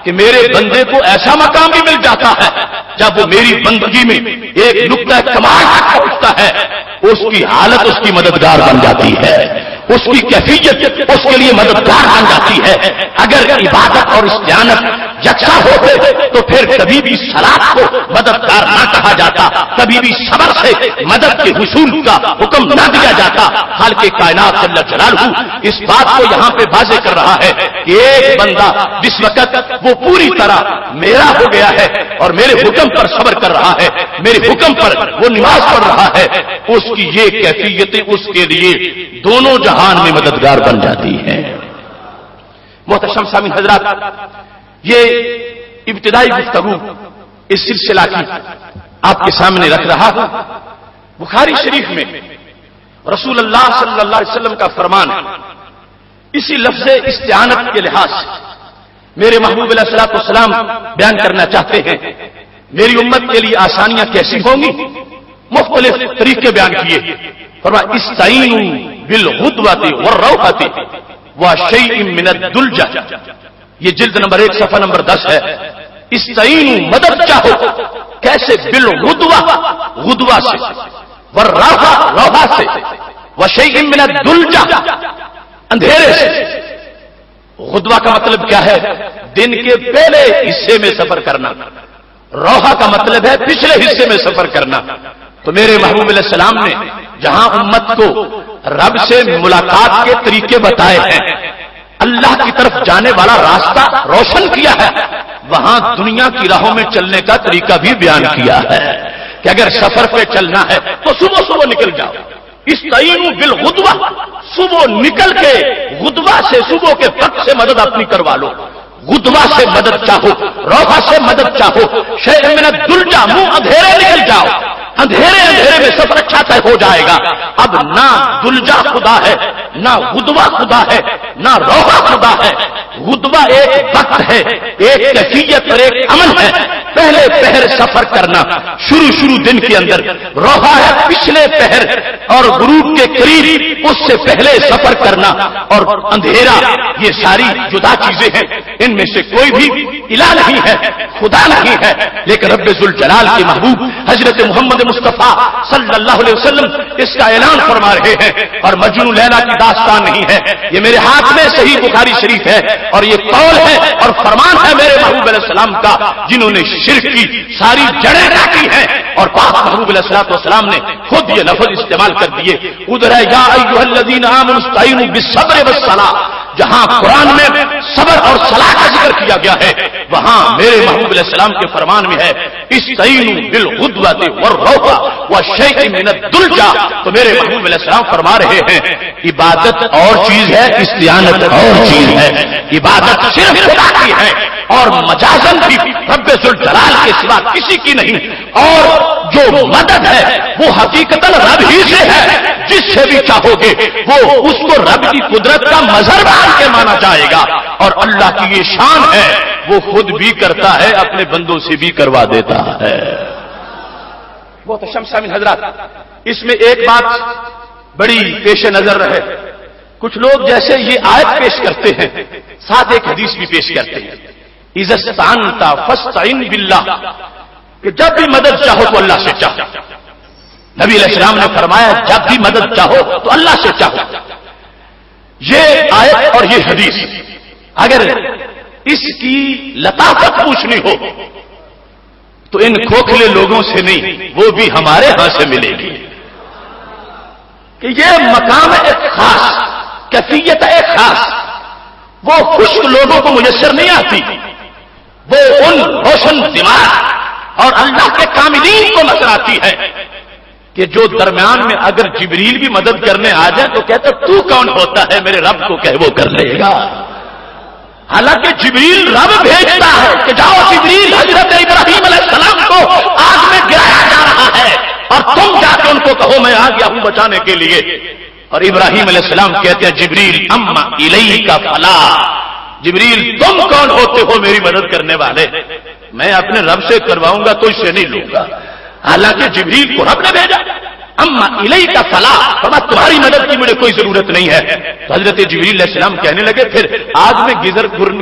کہ میرے بندے کو ایسا مقام بھی مل جاتا ہے جب وہ میری بندگی میں ایک نقطہ کمال تک پہنچتا ہے, اس کی حالت اس کی مددگار بن جاتی ہے. اس کی کیفیت اس کے لیے مددگار بن جاتی ہے. اگر عبادت اور استعانت یکساں ہوتے تو پھر کبھی بھی صلاۃ کو مددگار نہ کہا جاتا, کبھی بھی صبر سے مدد کے حصول کا حکم نہ دیا جاتا. خالق کائنات جل جلالہ اس بات کو یہاں پہ واضح کر رہا ہے کہ ایک بندہ جس وقت وہ پوری طرح میرا ہو گیا ہے اور میرے حکم پر صبر کر رہا ہے, میرے حکم پر وہ نماز پڑھ رہا ہے, اس کی یہ کیفیتیں اس کے لیے دونوں جہان میں مددگار بن جاتی ہیں. محترم سامعین حضرات, یہ ابتدائی گفتگو اس سلسلہ کی آپ کے سامنے رکھ رہا ہوں. بخاری شریف میں رسول اللہ صلی اللہ علیہ وسلم کا فرمان ہے. اسی لفظ استعانت کے لحاظ سے میرے محبوب علیہ الصلوۃ والسلام بیان کرنا چاہتے ہیں میری امت کے لیے آسانیاں کیسی ہوں گی. مختلف طریقے بیان کیے. فرمایا استعینوا بالغدوۃ والروحۃ وشیء من الدلجہ. یہ جلد نمبر 1 صفحہ نمبر 10 ہے. استعینوا مدد چاہو کیسے؟ بالغدوہ غدوہ سے, والروحہ روحہ سے, وشیء من الدلجہ اندھیرے سے. غدوہ کا مطلب کیا ہے؟ دن کے پہلے حصے میں سفر کرنا. روحہ کا مطلب ہے پچھلے حصے میں سفر کرنا. تو میرے محبوب علیہ السلام نے جہاں امت کو رب سے ملاقات کے طریقے بتائے ہیں, اللہ کی طرف جانے والا راستہ روشن کیا ہے, وہاں دنیا کی راہوں میں چلنے کا طریقہ بھی بیان کیا ہے کہ اگر سفر پہ چلنا ہے تو صبح صبح نکل جاؤ. استعینوا بالغدوہ, صبح نکل کے غدوہ سے صبح کے وقت سے مدد اپنی کروا لو. غدوہ سے مدد چاہو, روحہ سے مدد چاہو, شیء من الدلجہ منہ اندھیرے نکل جاؤ. اندھیرے میں سفر اچھا طے ہو جائے گا. اب نہ دلجا خدا ہے, نہ غدوہ خدا ہے, نہ روحہ خدا ہے. غدوہ ایک وقت ہے, ایک کیفیت اور ایک عمل ہے. پہلے پہر سفر کرنا شروع دن کے اندر. روحہ ہے پچھلے پہر اور غروب کے قریب اس سے پہلے سفر کرنا. اور اندھیرا, یہ ساری جدا چیزیں ہیں. ان میں سے کوئی بھی الہ نہیں ہے, خدا نہیں ہے. لیکن رب ذوالجلال کے محبوب حضرت محمد مصطفیٰ صلی اللہ علیہ وسلم اس کا اعلان فرما رہے ہیں. اور مجنون لیلا کی داستان نہیں ہے, یہ میرے ہاتھ میں صحیح بخاری شریف ہے اور یہ قول ہے اور فرمان ہے میرے محبوب علیہ السلام کا, جنہوں نے شرک کی ساری جڑیں کاٹی ہیں. اور پاک محبوب علیہ السلام نے خود یہ لفظ استعمال کر دیے. ادھر ہے یا ایھا الذین آمنوا استعینوا بالصبر والصلاۃ. جہاں قرآن میں صبر اور صلاح کا ذکر کیا گیا ہے, وہاں میرے محبوب علیہ السلام کے فرمان میں ہے استعینوا بالغدوۃ والروحہ وشیء من الدلجہ. تو میرے محبوب علیہ السلام فرما رہے ہیں عبادت اور چیز ہے, استعانت اور چیز ہے. عبادت صرف خدا کی ہے اور مجازن بھی رب ذوالجلال کے سوا کسی کی نہیں. اور جو مدد ہے وہ حقیقتاً رب ہی سے ہے. جس سے بھی چاہو گے وہ اس کو رب کی قدرت کا مظہر مان کے مانا جائے گا. اور اللہ کی یہ شان ہے, وہ خود بھی کرتا ہے, اپنے بندوں سے بھی کروا دیتا ہے. بہت اچھا سامعین حضرات, اس میں ایک بات بڑی پیش نظر رہے. کچھ لوگ جیسے یہ آیت پیش کرتے ہیں ساتھ ایک حدیث بھی پیش کرتے ہیں اذا استعنت فاستعن باللہ, کہ جب بھی مدد چاہو تو اللہ سے چاہو. نبی علیہ السلام نے فرمایا جب بھی مدد چاہو تو اللہ سے چاہو. یہ آیت اور یہ حدیث اگر اس کی لطافت پوچھنی ہو تو ان کھوکھلے لوگوں سے نہیں, وہ بھی ہمارے ہاں سے ملے گی. کہ یہ مقام ایک خاص, کیفیت ایک خاص, وہ خشک لوگوں کو میسر نہیں آتی. وہ ان روشن دماغ اور اللہ کے کاملین کو نظر آتی ہے کہ جو درمیان میں اگر جبریل بھی مدد کرنے آ جائے تو کہتا تو کون ہوتا ہے, میرے رب کو کہ وہ کر لے گا. حالانکہ جبریل رب بھیجتا ہے کہ جاؤ جبریل حضرت ابراہیم علیہ السلام کو آگ میں گرایا جا رہا ہے اور تم جا کے ان کو کہو میں آ گیا ہوں بچانے کے لیے. اور ابراہیم علیہ السلام کہتے ہیں جبریل اما الیک فلا, جبریل تم کون ہوتے ہو میری مدد کرنے والے, میں اپنے رب سے کرواؤں گا تو اس سے نہیں لوں گا. حالانکہ جبریل کو رب نے بھیجا. اما الیک فلا، فرمایا تمہاری مدد کی مجھے کوئی ضرورت نہیں ہے۔ تو حضرت جبریل علیہ السلام کہنے لگے پھر آگ میں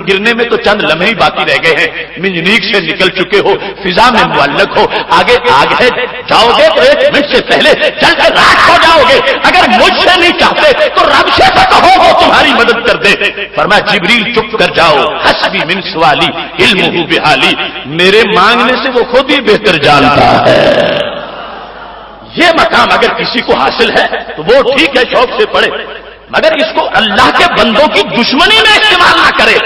گرنے میں تو چند لمحے ہی باقی رہ گئے ہیں، منجنیق سے نکل چکے ہو، فضا میں معلق ہو، آگے آگ ہے، جاؤ گے تو 1 منٹ سے پہلے چل کر راکھ ہو جاؤ گے، اگر مجھ سے نہیں چاہتے تو رب سے تو کہو وہ تمہاری مدد کر دے۔ فرمایا جبریل چپ کر جاؤ، حسبی من سوالی علمہ بحالی، میرے مانگنے سے وہ خود ہی بہتر جانتا ہے۔ یہ مقام اگر کسی کو حاصل ہے تو وہ ٹھیک ہے، شوق سے پڑھے، مگر اس کو اللہ کے بندوں کی دشمنی میں استعمال نہ کرے،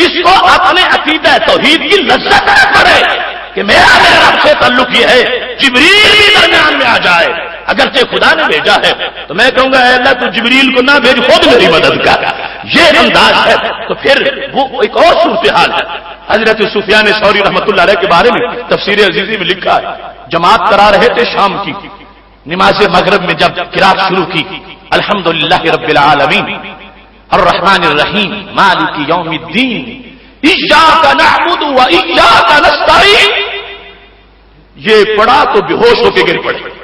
اس کو اپنے عقیدہ توحید کی لذت نہ کرے کہ میرا رب سے تعلق یہ ہے جبریل بھی درمیان میں آ جائے، اگرچہ خدا نے بھیجا ہے تو میں کہوں گا اے اللہ تو جبریل کو نہ بھیج، خود میری مدد کر، یہ انداز ہے۔ تو پھر وہ ایک اور صورتحال ہے، حضرت سفیان ثوری رحمۃ اللہ علیہ کے بارے میں تفسیر عزیزی میں لکھا ہے، جماعت کرا رہے تھے شام کی، نماز مغرب میں جب قرات شروع کی، الحمدللہ رب العالمین الرحمن الرحیم مالک یوم الدین ایاک نعبد و ایاک نستعین، یہ پڑھا تو بے ہوش ہو کے گر پڑے۔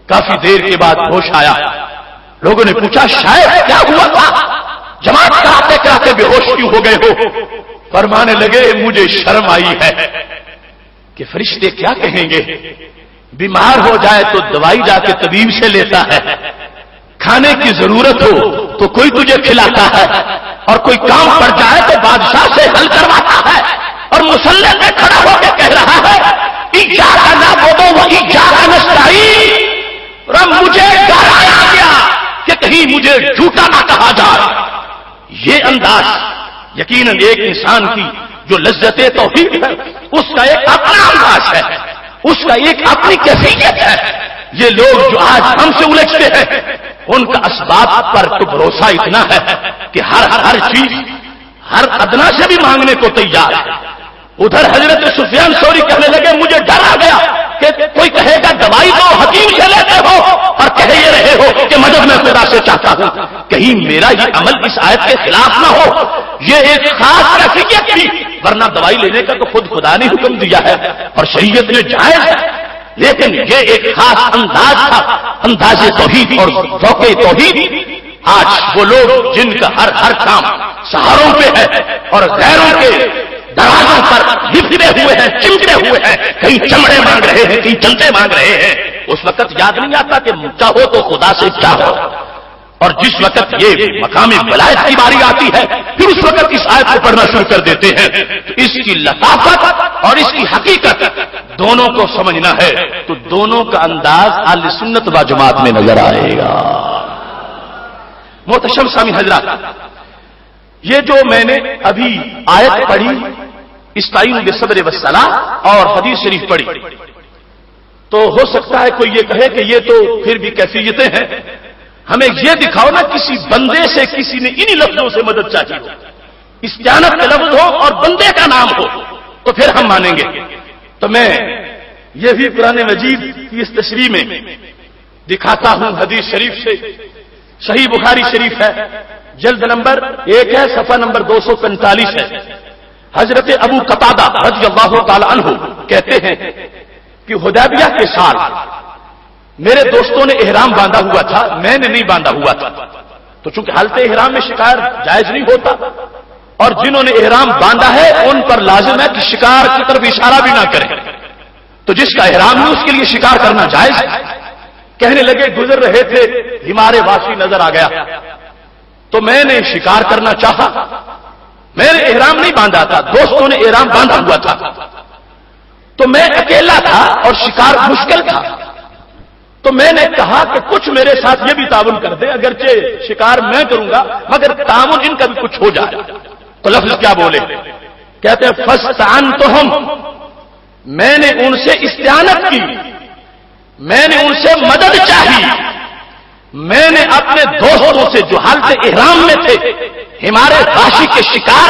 کافی دیر کے بعد ہوش آیا، لوگوں نے پوچھا شاید کیا ہوا تھا، جماعت کراتے کراتے بے ہوش کیوں ہو گئے ہو؟ فرمانے لگے مجھے شرم آئی ہے کہ فرشتے کیا کہیں گے، بیمار ہو جائے تو دوائی جا کے طبیب سے لیتا ہے، کھانے کی ضرورت ہو تو کوئی تجھے کھلاتا ہے، اور کوئی کام پڑ جائے تو بادشاہ سے حل کرواتا ہے، اور مصلی میں کھڑا ہو کے کہہ رہا ہے ایاک نعبد و ایاک نستعین، رب مجھے ڈر آ گیا کہ کہیں مجھے جھوٹا نہ کہا جائے۔ یہ انداز یقیناً ایک انسان کی جو لذت توحید ہے اس کا ایک اپنا انداز ہے، اس کا ایک اپنی کیفیت ہے۔ یہ لوگ جو آج ہم سے الجھتے ہیں ان کا اسباب پر تو بھروسہ اتنا ہے کہ ہر چیز ہر ادنا سے بھی مانگنے کو تیار ہے۔ ادھر حضرت سفیان ثوری کہنے لگے مجھے ڈر آ گیا کہ کوئی کہے گا دوائی تو حکیم سے لیتے ہو اور کہہ یہ رہے ہو کہ مدد میں خدا سے چاہتا ہوں، کہیں میرا یہ عمل اس آیت کے خلاف نہ ہو۔ یہ ایک خاص کیفیت تھی، ورنہ دوائی لینے کا تو خود خدا نے حکم دیا ہے اور شریعت میں جائز ہے، لیکن یہ ایک خاص انداز تھا، انداز توحید اور ذوق توحید۔ آج وہ لوگ جن کا ہر کام سہاروں پہ ہے اور غیروں کے دروازوں پر لپٹے ہوئے ہیں، چمٹے ہوئے ہیں، کہیں چمڑے مانگ رہے ہیں، کہیں جنتے مانگ رہے ہیں، اس وقت یاد نہیں آتا کہ چاہو تو خدا سے چاہو، اور جس وقت یہ مقامی ولایت کی باری آتی ہے پھر اس وقت اس آیت کو پڑھنا شروع کر دیتے ہیں۔ تو اس کی لطافت اور اس کی حقیقت دونوں کو سمجھنا ہے تو دونوں کا انداز اہل سنت و جماعت میں نظر آئے گا۔ محتشم سامعین حضرات، یہ جو میں نے ابھی آیت پڑھی استعینوا بالصبر والصلاۃ اور حدیث شریف پڑھی، تو ہو سکتا ہے کوئی یہ کہے کہ یہ تو پھر بھی کیفیتیں ہیں، ہمیں یہ دکھاؤ نا کسی بندے سے کسی نے انہی لفظوں سے مدد چاہیے ہو، استعانت کا لفظ ہو اور بندے کا نام ہو تو پھر ہم مانیں گے۔ تو میں یہ بھی قرآن مجید کی اس تشریح میں دکھاتا ہوں حدیث شریف سے، صحیح بخاری شریف ہے، جلد نمبر 1 ہے، صفحہ نمبر 245 ہے۔ حضرت ابو قتادہ رضی اللہ تعالی عنہ کہتے ہیں کہ حدیبیہ کے سال میرے دوستوں نے احرام باندھا ہوا تھا، میں نے نہیں باندھا ہوا تھا، تو چونکہ حالت احرام میں شکار جائز نہیں ہوتا، اور جنہوں نے احرام باندھا ہے ان پر لازم ہے کہ شکار کی طرف اشارہ بھی نہ کریں، تو جس کا احرام نہیں اس کے لیے شکار کرنا جائز ہے۔ کہنے لگے گزر رہے تھے ہمارے واسی نظر آ گیا تو میں نے شکار کرنا چاہا، میں نے احرام نہیں باندھا تھا، دوستوں نے احرام باندھا ہوا تھا، تو میں اکیلا تھا اور شکار مشکل تھا، تو میں نے کہا کہ کچھ میرے ساتھ یہ بھی تعاون کر دے، اگرچہ شکار میں کروں گا مگر تعاون ان کا بھی کچھ ہو جائے۔ تو لفظ کیا بولے؟ کہتے ہیں فاستعنتہم، میں نے ان سے استعانت کی، میں نے ان سے مدد چاہی، میں نے اپنے دوستوں سے جو حالت احرام میں تھے ہمارے وحشی کے شکار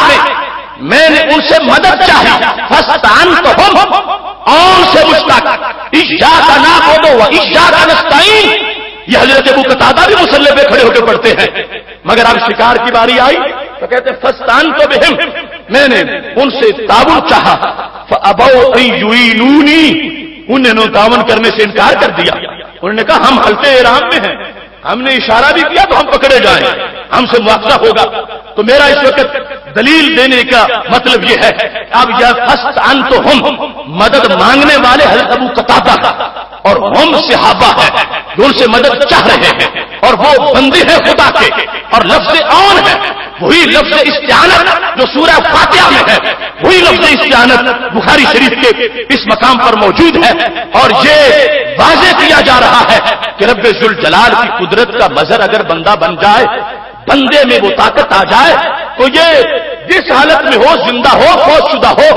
میں نے ان سے مدد چاہی، فاستعنتہم، اور سے مشتاق ایاک نعبد و ایاک نستعین، یہ حضرت ابو قتادہ بھی مصلی پہ کھڑے ہو کے پڑھتے ہیں، مگر اب شکار کی باری آئی تو کہتے ہیں فاستعنت بہم، میں نے ان سے تعاون چاہا، فابوا ان یعینونی، انہوں نے تعاون کرنے سے انکار کر دیا، انہوں نے کہا ہم حلقے احرام میں ہیں، ہم نے اشارہ بھی کیا تو ہم پکڑے جائیں، ہم سے مواخذہ ہوگا۔ تو میرا اس وقت دلیل دینے کا مطلب یہ ہے، اب یہ فسٹ ان تو ہم مدد مانگنے والے حضرت ابو قتادہ اور ہم صحابہ ہیں جو ان سے مدد چاہ رہے ہیں، اور وہ بندے ہیں خدا کے، اور لفظ اون ہے وہی لفظ استعانت جو سورہ فاتحہ میں ہے، وہی لفظ استعانت بخاری شریف کے اس مقام پر موجود ہے، اور یہ واضح کیا جا رہا ہے کہ رب ذوالجلال کی قدرت کا مظہر اگر بندہ بن جائے، بندے میں وہ طاقت آ جائے، تو یہ جس حالت میں ہو، زندہ ہو، فوت شدہ ہو،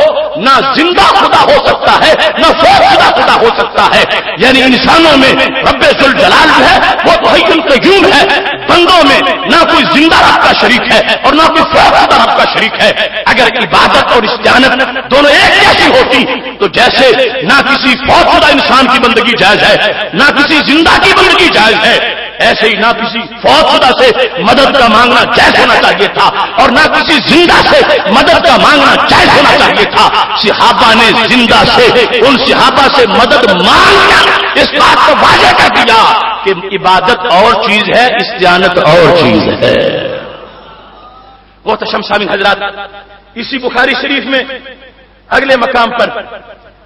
نہ زندہ خدا ہو سکتا ہے نہ فوت شدہ خدا ہو سکتا ہے۔ یعنی انسانوں میں رب ذوالجلال جو ہے وہ تو حی القیوم ہے، بندوں میں نہ کوئی زندہ رب کا شریک ہے اور نہ کوئی فوت شدہ رب کا شریک ہے۔ اگر عبادت اور استعانت دونوں ایک جیسی ہوتی تو جیسے نہ کسی فوت شدہ انسان کی بندگی جائز ہے نہ کسی زندہ کی بندگی جائز ہے، ایسے ہی نہ کسی فوت شدہ سے مدد کا مانگنا جائز ہونا چاہیے تھا اور نہ کسی زندہ سے مدد کا مانگنا جائز ہونا چاہیے تھا۔ صحابہ نے زندہ سے ان صحابہ سے مدد مانگ کر اس بات کو واضح کر دیا کہ عبادت اور چیز ہے، استعانت اور چیز ہے۔ محترم سامعین حضرات، اسی بخاری شریف میں اگلے مقام پر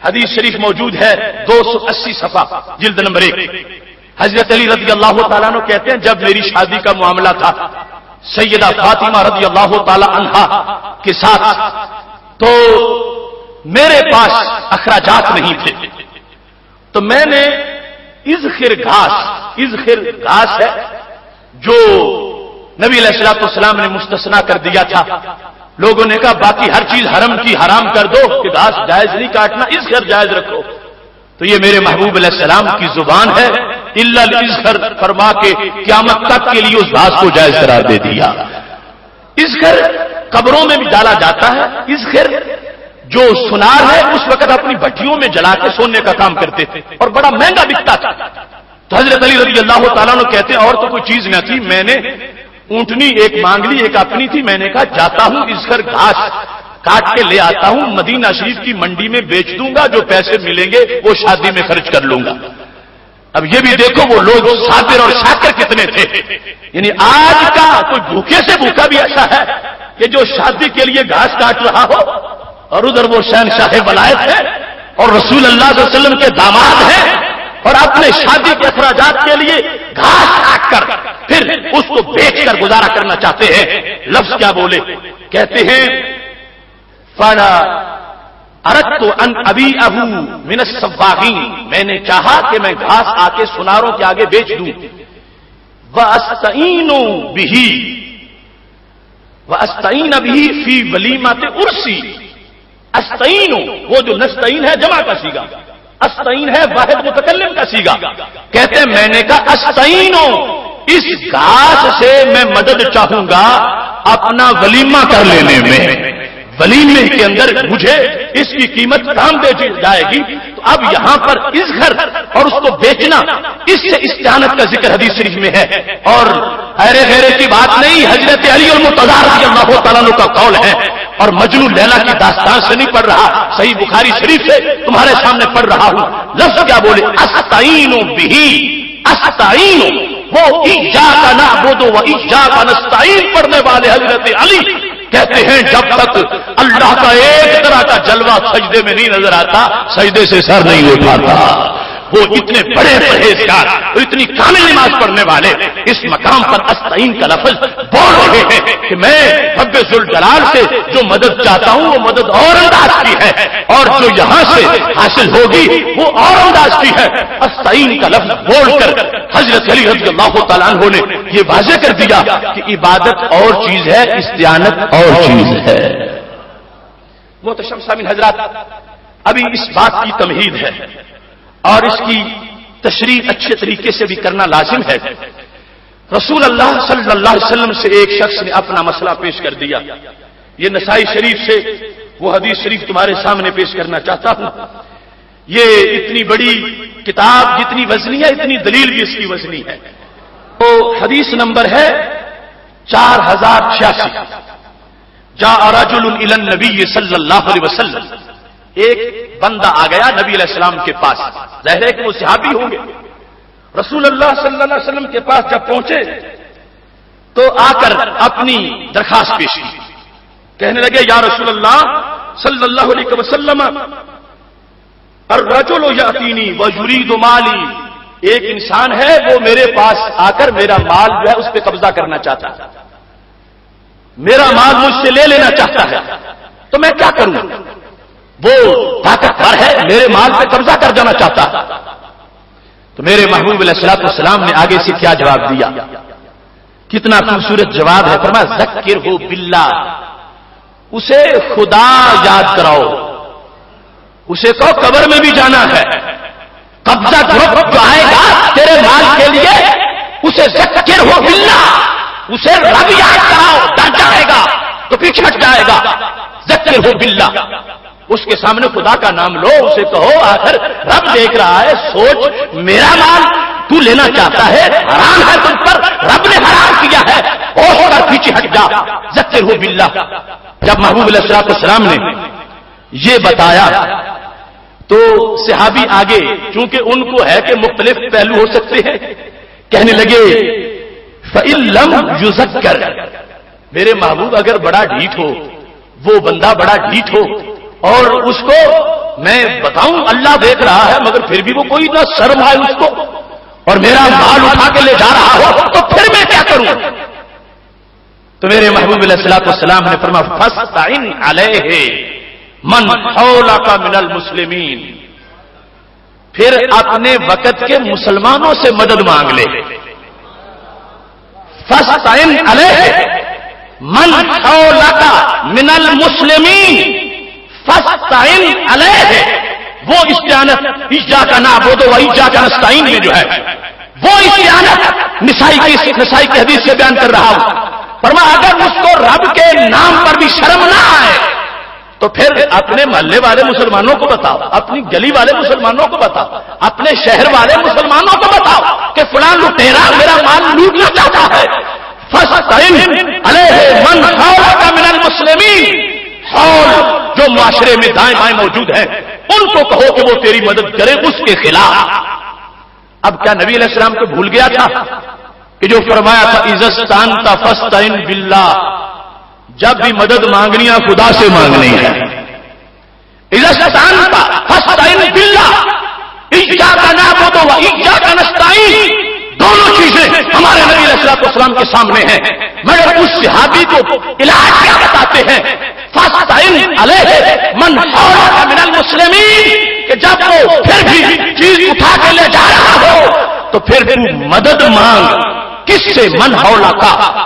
حدیث شریف موجود ہے 280 صفحہ جلد نمبر 1۔ حضرت علی رضی اللہ تعالیٰ عنہ کہتے ہیں جب میری شادی کا معاملہ تھا سیدہ فاطمہ رضی اللہ تعالی عنہا کے ساتھ، تو میرے پاس اخراجات نہیں تھے، تو میں نے اذخر گھاس ہے جو نبی علیہ الصلوۃ والسلام نے مستثنا کر دیا تھا، لوگوں نے کہا باقی ہر چیز حرم کی حرام کر دو کہ گھاس جائز نہیں کاٹنا، اذخر جائز رکھو۔ تو یہ میرے محبوب علیہ السلام کی زبان ہے، الا الاذخر فرما کے قیامت تک کے لیے اس گھاس کو جائز قرار دے دیا۔ اذخر قبروں میں بھی ڈالا جاتا ہے، اذخر جو سنار ہے اس وقت اپنی بھٹیوں میں جلا کے سونے کا کام کرتے تھے اور بڑا مہنگا بکتا تھا۔ تو حضرت علی رضی اللہ تعالیٰ عنہ کہتے ہیں اور تو کوئی چیز نہ تھی، میں نے اونٹنی ایک مانگ لی، ایک اپنی تھی، میں نے کہا جاتا ہوں اذخر گھاس کاٹ کے لے آتا ہوں، مدینہ شریف کی منڈی میں بیچ دوں گا، جو پیسے ملیں گے وہ شادی میں خرچ کر لوں گا۔ اب یہ بھی دیکھو وہ لوگ صابر اور شاکر کتنے تھے، یعنی آج کا کوئی بھوکے سے بھوکا بھی ایسا ہے کہ جو شادی کے لیے گھاس کاٹ رہا ہو، اور ادھر وہ شہنشاہ ولایت ہے اور رسول اللہ صلی اللہ علیہ وسلم کے داماد ہیں، اور اپنے شادی کے اخراجات کے لیے گھاس کاٹ کر پھر اس کو بیچ کر گزارا کرنا چاہتے ہیں۔ لفظ کیا بولے، کہتے ہیں فَلَا اردت ان ابیعہ من السواغین، میں نے چاہا کہ میں گھاس آ کے سناروں کے آگے بیچ دوں، وَأَسْتَعِينُ بِهِ فِي وَلِیمَةِ عُرْسِی۔ استعین، وہ جو نستعین ہے جمع کا صیغہ، استعین ہے واحد متکلم کا صیغہ، کہتے ہیں میں نے کہا استعین، اس گھاس سے میں مدد چاہوں گا اپنا ولیمہ کر لینے میں، ولیمے کے اندر مجھے اس کی قیمت کام دے جائے گی۔ تو اب یہاں پر اذخر اور اس کو بیچنا، اس سے استعانت کا ذکر حدیث شریف میں ہے، اور غیرے کی بات نہیں، حضرت علی المرتضیٰ رضی اللہ تعالیٰ عنہ کا قول ہے، اور مجنون لیلا کی داستان سے نہیں پڑھ رہا، صحیح بخاری شریف سے تمہارے سامنے پڑھ رہا ہوں۔ لفظ کیا بولے، استعین بہ، استعین، وہ ایاک نعبد و ایاک نستعین پڑھنے والے حضرت علی کہتے ہیں جب تک اللہ کا ایک طرح کا جلوہ سجدے میں نہیں نظر آتا، سجدے سے سر نہیں اٹھاتا۔ وہ اتنے بڑے پرہیزگار اور اتنی کامل نماز پڑھنے والے اس مقام پر استعین کا لفظ بول رہے ہیں کہ میں رب ذوالجلال سے جو مدد چاہتا ہوں وہ مدد اور انداز کی ہے، اور جو یہاں سے حاصل ہوگی وہ اور انداز کی ہے۔ استعین کا لفظ بول کر حضرت علی رضی اللہ تعالیٰ عنہ نے یہ واضح کر دیا کہ عبادت اور چیز ہے، استعانت اور چیز ہے۔ محترم سامعین حضرات، ابھی اس بات کی تمہید ہے اور اس کی تشریح اچھے طریقے سے بھی کرنا لازم ہے۔ رسول اللہ صلی اللہ علیہ وسلم سے ایک شخص نے اپنا مسئلہ پیش کر دیا، یہ نسائی شریف سے وہ حدیث شریف تمہارے سامنے پیش کرنا چاہتا ہوں۔ یہ اتنی بڑی کتاب جتنی وزنی ہے اتنی دلیل بھی اس کی وزنی ہے۔ تو حدیث نمبر ہے 4086۔ جاء رجل الی النبی صلی اللہ علیہ وسلم، ایک بندہ آ گیا نبی علیہ السلام کے پاس، ظاہر ہے کہ وہ صحابی ہوں گے۔ رسول اللہ صلی اللہ علیہ وسلم کے پاس جب پہنچے تو آ کر اپنی درخواست پیش کی. کہنے لگے یا رسول اللہ صلی اللہ علیہ وسلم الرجل یاتینی ویرید مالی، ایک انسان ہے وہ میرے پاس آ کر میرا مال جو ہے اس پہ قبضہ کرنا چاہتا ہے، میرا مال مجھ سے لے لینا چاہتا ہے، تو میں کیا کروں؟ وہ طاقتور ہے، میرے مال پہ قبضہ کر جانا چاہتا ہے. تو میرے محبوب علیہ الصلوۃ والسلام نے آگے سے کیا جواب دیا؟ کتنا خوبصورت جواب ہے. فرمایا ذکرہ باللہ، اسے خدا یاد کراؤ، اسے کہو قبر میں بھی جانا ہے، قبضہ گروپ جو آئے گا تیرے مال کے لیے اسے ذکرہ باللہ، اسے رب یاد کراؤ، ڈر جائے گا تو پیچھے ہٹ جائے گا. ذکرہ باللہ، اس کے سامنے خدا کا نام لو، اسے کہو آخر رب دیکھ رہا ہے، سوچ میرا مال تو لینا چاہتا ہے، حرام ہے تم پر، رب نے حرام کیا ہے، اوہ کر پیچھے ہٹ جا. ذکرہ باللہ. جب محبوب علیہ الصلوۃ والسلام نے یہ بتایا تو صحابی آگے، چونکہ ان کو ہے کہ مختلف پہلو ہو سکتے ہیں، کہنے لگے فَإِن لَمْ يُذَكَّرْ، میرے محبوب اگر بڑا ڈھیٹ ہو، وہ بندہ بڑا ڈھیٹ ہو اور اس کو میں بتاؤں اللہ دیکھ رہا ہے مگر پھر بھی وہ کوئی نہ شرم آئے اس کو اور میرا مال اٹھا کے لے جا رہا ہو تو پھر میں کیا کروں؟ تو میرے محبوب علیہ الصلوۃ والسلام نے فرمایا فاستعن علیہ من حولک من المسلمین، پھر اپنے وقت کے مسلمانوں سے مدد مانگ لے. فاستعن علیہ من حولک من المسلمین، فاستعن علیہ، وہ استعانت ایاک نعبد و ایاک نستعین میں جو ہے وہ استعانت نسائی کی حدیث سے بیان کر رہا ہوں. فرمایا اگر اس کو رب کے نام پر بھی شرم نہ آئے تو پھر اپنے محلے والے مسلمانوں کو بتاؤ، اپنی گلی والے مسلمانوں کو بتاؤ، اپنے شہر والے مسلمانوں کو بتاؤ کہ فلاں لٹیرا میرا مال لوٹنا چاہتا ہے. فاستعن علیہ من حولک من المسلمین، حول جو معاشرے میں دائیں بائیں موجود ہیں ان کو کہو کہ وہ تیری مدد کرے اس کے خلاف. اب کیا نبی علیہ السلام کو بھول گیا تھا کہ جو فرمایا تھا اذا استعنت فاستعن باللہ، جب بھی مدد مانگنی ہے خدا سے مانگنی ہے. اذا استعنت فاستعن باللہ، ایاک نعبد و ایاک نستعین، دونوں چیزیں ہمارے نبی علیہ الصلوۃ والسلام کے سامنے ہیں. مگر اس صحابی کو علاج کیا بتاتے ہیں؟ فاستعن علیہ من حولک من المسلمین، کہ جب وہ پھر بھی چیز اٹھا کے لے جا رہا ہو تو پھر بھی مدد مانگ. کس سے؟ من حولک،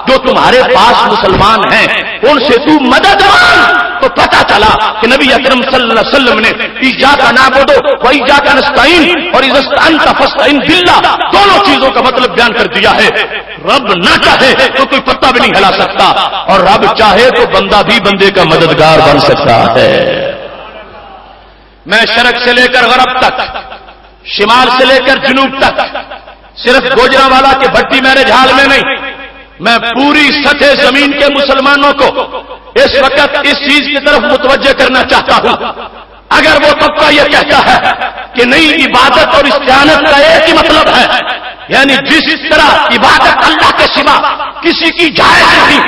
جو تمہارے پاس مسلمان ہیں ان سے تو مدد مانگ. تو پتہ چلا کہ نبی اکرم صلی اللہ علیہ وسلم نے ایاک نعبد و ایاک نستعین اور اذا استعنت فاستعن باللہ دونوں چیزوں کا مطلب بیان کر دیا ہے. رب نہ چاہے تو کوئی پتہ بھی نہیں ہلا سکتا اور رب چاہے تو بندہ بھی بندے کا مددگار بن سکتا ہے. میں شرق سے لے کر غرب تک، شمال سے لے کر جنوب تک، صرف گوجرانوالا کے بھٹی میرے جھال میں نہیں، میں پوری سطح زمین کے مسلمانوں کو اس وقت اس چیز کی طرف متوجہ کرنا چاہتا ہوں. اگر وہ طبقہ یہ کہتا ہے کہ نہیں عبادت اور استعانت کا ایک ہی مطلب ہے، یعنی جس طرح عبادت اللہ کے سوا کسی کی جائز نہیں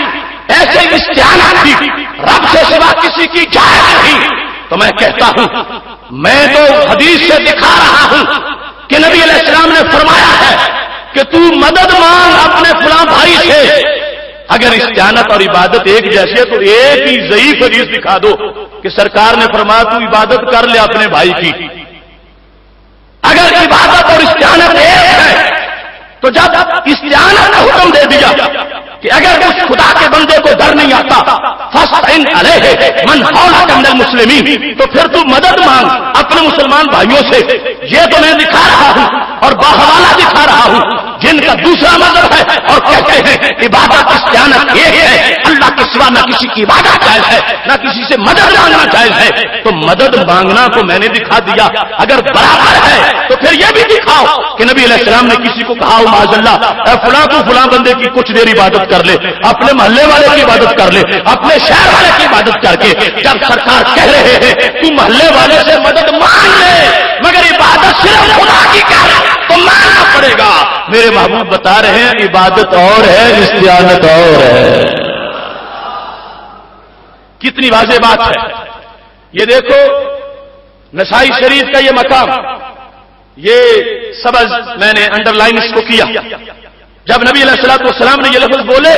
ایسے استعانت بھی رب سے سوا کسی کی جائز نہیں، تو میں کہتا ہوں میں تو حدیث سے دکھا رہا ہوں کہ نبی علیہ السلام نے فرمایا ہے کہ تو مدد مانگ اپنے فلاں بھائی سے. اگر استعانت اور عبادت ایک جیسے ہے تو ایک ہی ضعیف حدیث دکھا دو کہ سرکار نے فرمایا تو عبادت کر لے اپنے بھائی کی. اگر عبادت اور استعانت ایک ہے تو جب استعانت کا حکم دے دیا کہ اگر اس خدا کے بندے کو ڈر نہیں آتا فاستعن علیہ من حولک من المسلمین، تو پھر تو مدد مانگ اپنے مسلمان بھائیوں سے. یہ تو میں دکھا رہا ہوں اور باحوالہ دکھا رہا ہوں جن کا دوسرا مذہب ہے اور کہتے ہیں عبادت استعانت ایک ہے، اللہ کے سوا نہ کسی کی عبادت جائز ہے نہ کسی سے مدد مانگنا جائز ہے. تو مدد مانگنا کو میں نے دکھا دیا، اگر برابر ہے تو پھر یہ بھی دکھاؤ کہ نبی علیہ السلام نے کسی کو کہا معاذ اللہ اے فلاں تو فلاں بندے کی کچھ دیر عبادت کر لے، اپنے محلے والے کی عبادت کر لے، اپنے شہر والے کی عبادت کر کے. جب سرکار کہہ رہے ہیں تو محلے والے سے مدد مانگ لے مگر عبادت صرف خدا کی کر تو مانگنا پڑے گا. میرے محبوب بتا رہے ہیں عبادت اور ہے، استعانت اور ہے۔ کتنی واضح بات ہے یہ دیکھو، نسائی شریف کا یہ مقام، یہ سبز میں نے انڈر لائن اس کو کیا۔ جب نبی علیہ الصلوۃ والسلام نے یہ لفظ بولے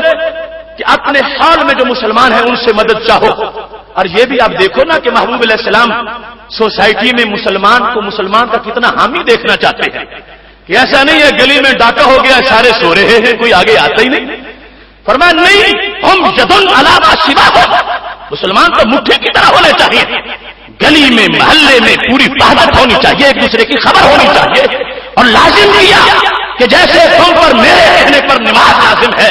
کہ اپنے حال میں جو مسلمان ہیں ان سے مدد چاہو، اور یہ بھی آپ دیکھو نا کہ محبوب علیہ السلام سوسائٹی میں مسلمان کا کتنا حامی دیکھنا چاہتے ہیں کہ ایسا نہیں ہے گلی میں ڈاکہ ہو گیا سارے سو رہے ہیں کوئی آگے آتا ہی نہیں۔ فرمایا نہیں، ہم یدن علی ما سواہ، مسلمان تو مٹھی کی طرح ہونے چاہیے، گلی میں محلے میں پوری وحدت ہونی چاہیے، ایک دوسرے کی خبر ہونی چاہیے، اور لازم کیا کہ جیسے تم پر میرے کہنے پر نماز لازم ہے،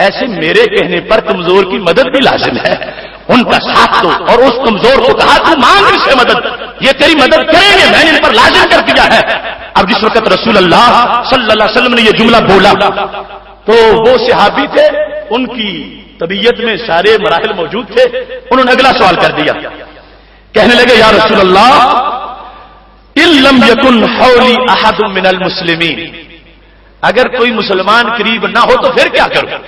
ایسے میرے کہنے پر کمزور کی مدد بھی لازم ہے، ان کا ساتھ دو، اور اس کمزور کو کہا تو مانگ ان سے مدد، یہ تیری مدد کریں گے، میں نے ان پر لازم کر دیا ہے۔ اب جس وقت رسول اللہ صلی اللہ علیہ وسلم نے یہ جملہ بولا تو وہ صحابی تھے، ان کی طبیعت میں سارے مراحل موجود تھے، انہوں نے اگلا سوال کر دیا، کہنے لگے یا رسول اللہ ان لم یکن حولی احد من المسلمین، اگر کوئی مسلمان قریب نہ ہو تو پھر کیا کروں؟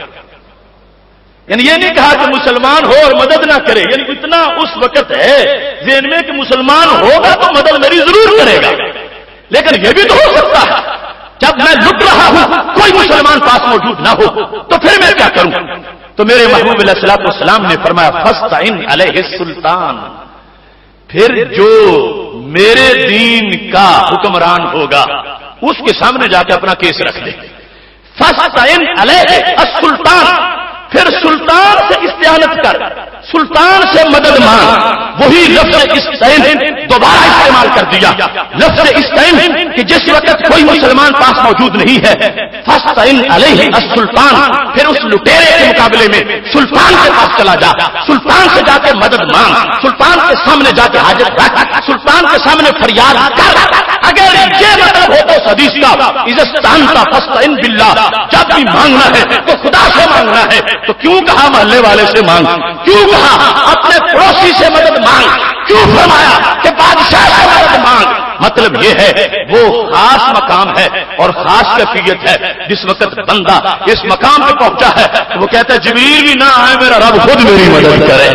یعنی یہ نہیں کہا کہ مسلمان ہو اور مدد نہ کرے، یعنی اتنا اس وقت ہے ذہن میں کہ مسلمان ہوگا تو مدد میری ضرور کرے گا، لیکن یہ بھی تو ہو سکتا ہے جب میں لٹ رہا ہوں کوئی مسلمان پاس موجود نہ ہو تو پھر میں کیا کروں؟ تو میرے محبوب علیہ الصلوۃ والسلام نے فرمایا فاستعن علیہ السلطان، پھر جو میرے دین کا حکمران ہوگا اس کے سامنے جا کے اپنا کیس رکھ دے۔ فاستعن علیہ السلطان، پھر سلطان سے استعانت کر، سلطان سے مدد مانگ، وہی لفظ استعین دوبارہ استعمال کر دیا، لفظ استعین کہ جس وقت کوئی مسلمان پاس موجود نہیں ہے، فاستعن علیہ السلطان، پھر اس لٹیرے کے مقابلے میں سلطان کے پاس چلا جا، سلطان سے جا کے مدد مانگ، سلطان کے سامنے جا کے حاجت رکھ، سلطان کے سامنے فریاد کر۔ اگر یہ مطلب ہو تو اس حدیث کا اذا استعنت فاستعن باللہ، جب بھی مانگنا ہے تو خدا سے مانگنا ہے، تو کیوں کہا محلے والے سے مانگ، کیوں کہا اپنے پڑوسی سے مدد مانگ، کیوں فرمایا کہ بادشاہ سے مدد مانگ؟ مطلب یہ ہے وہ خاص مقام ہے اور خاص کیفیت ہے، جس وقت بندہ اس مقام پہ پہنچا ہے تو وہ کہتا ہے جبریل بھی نہ آئے میرا رب خود میری مدد کرے،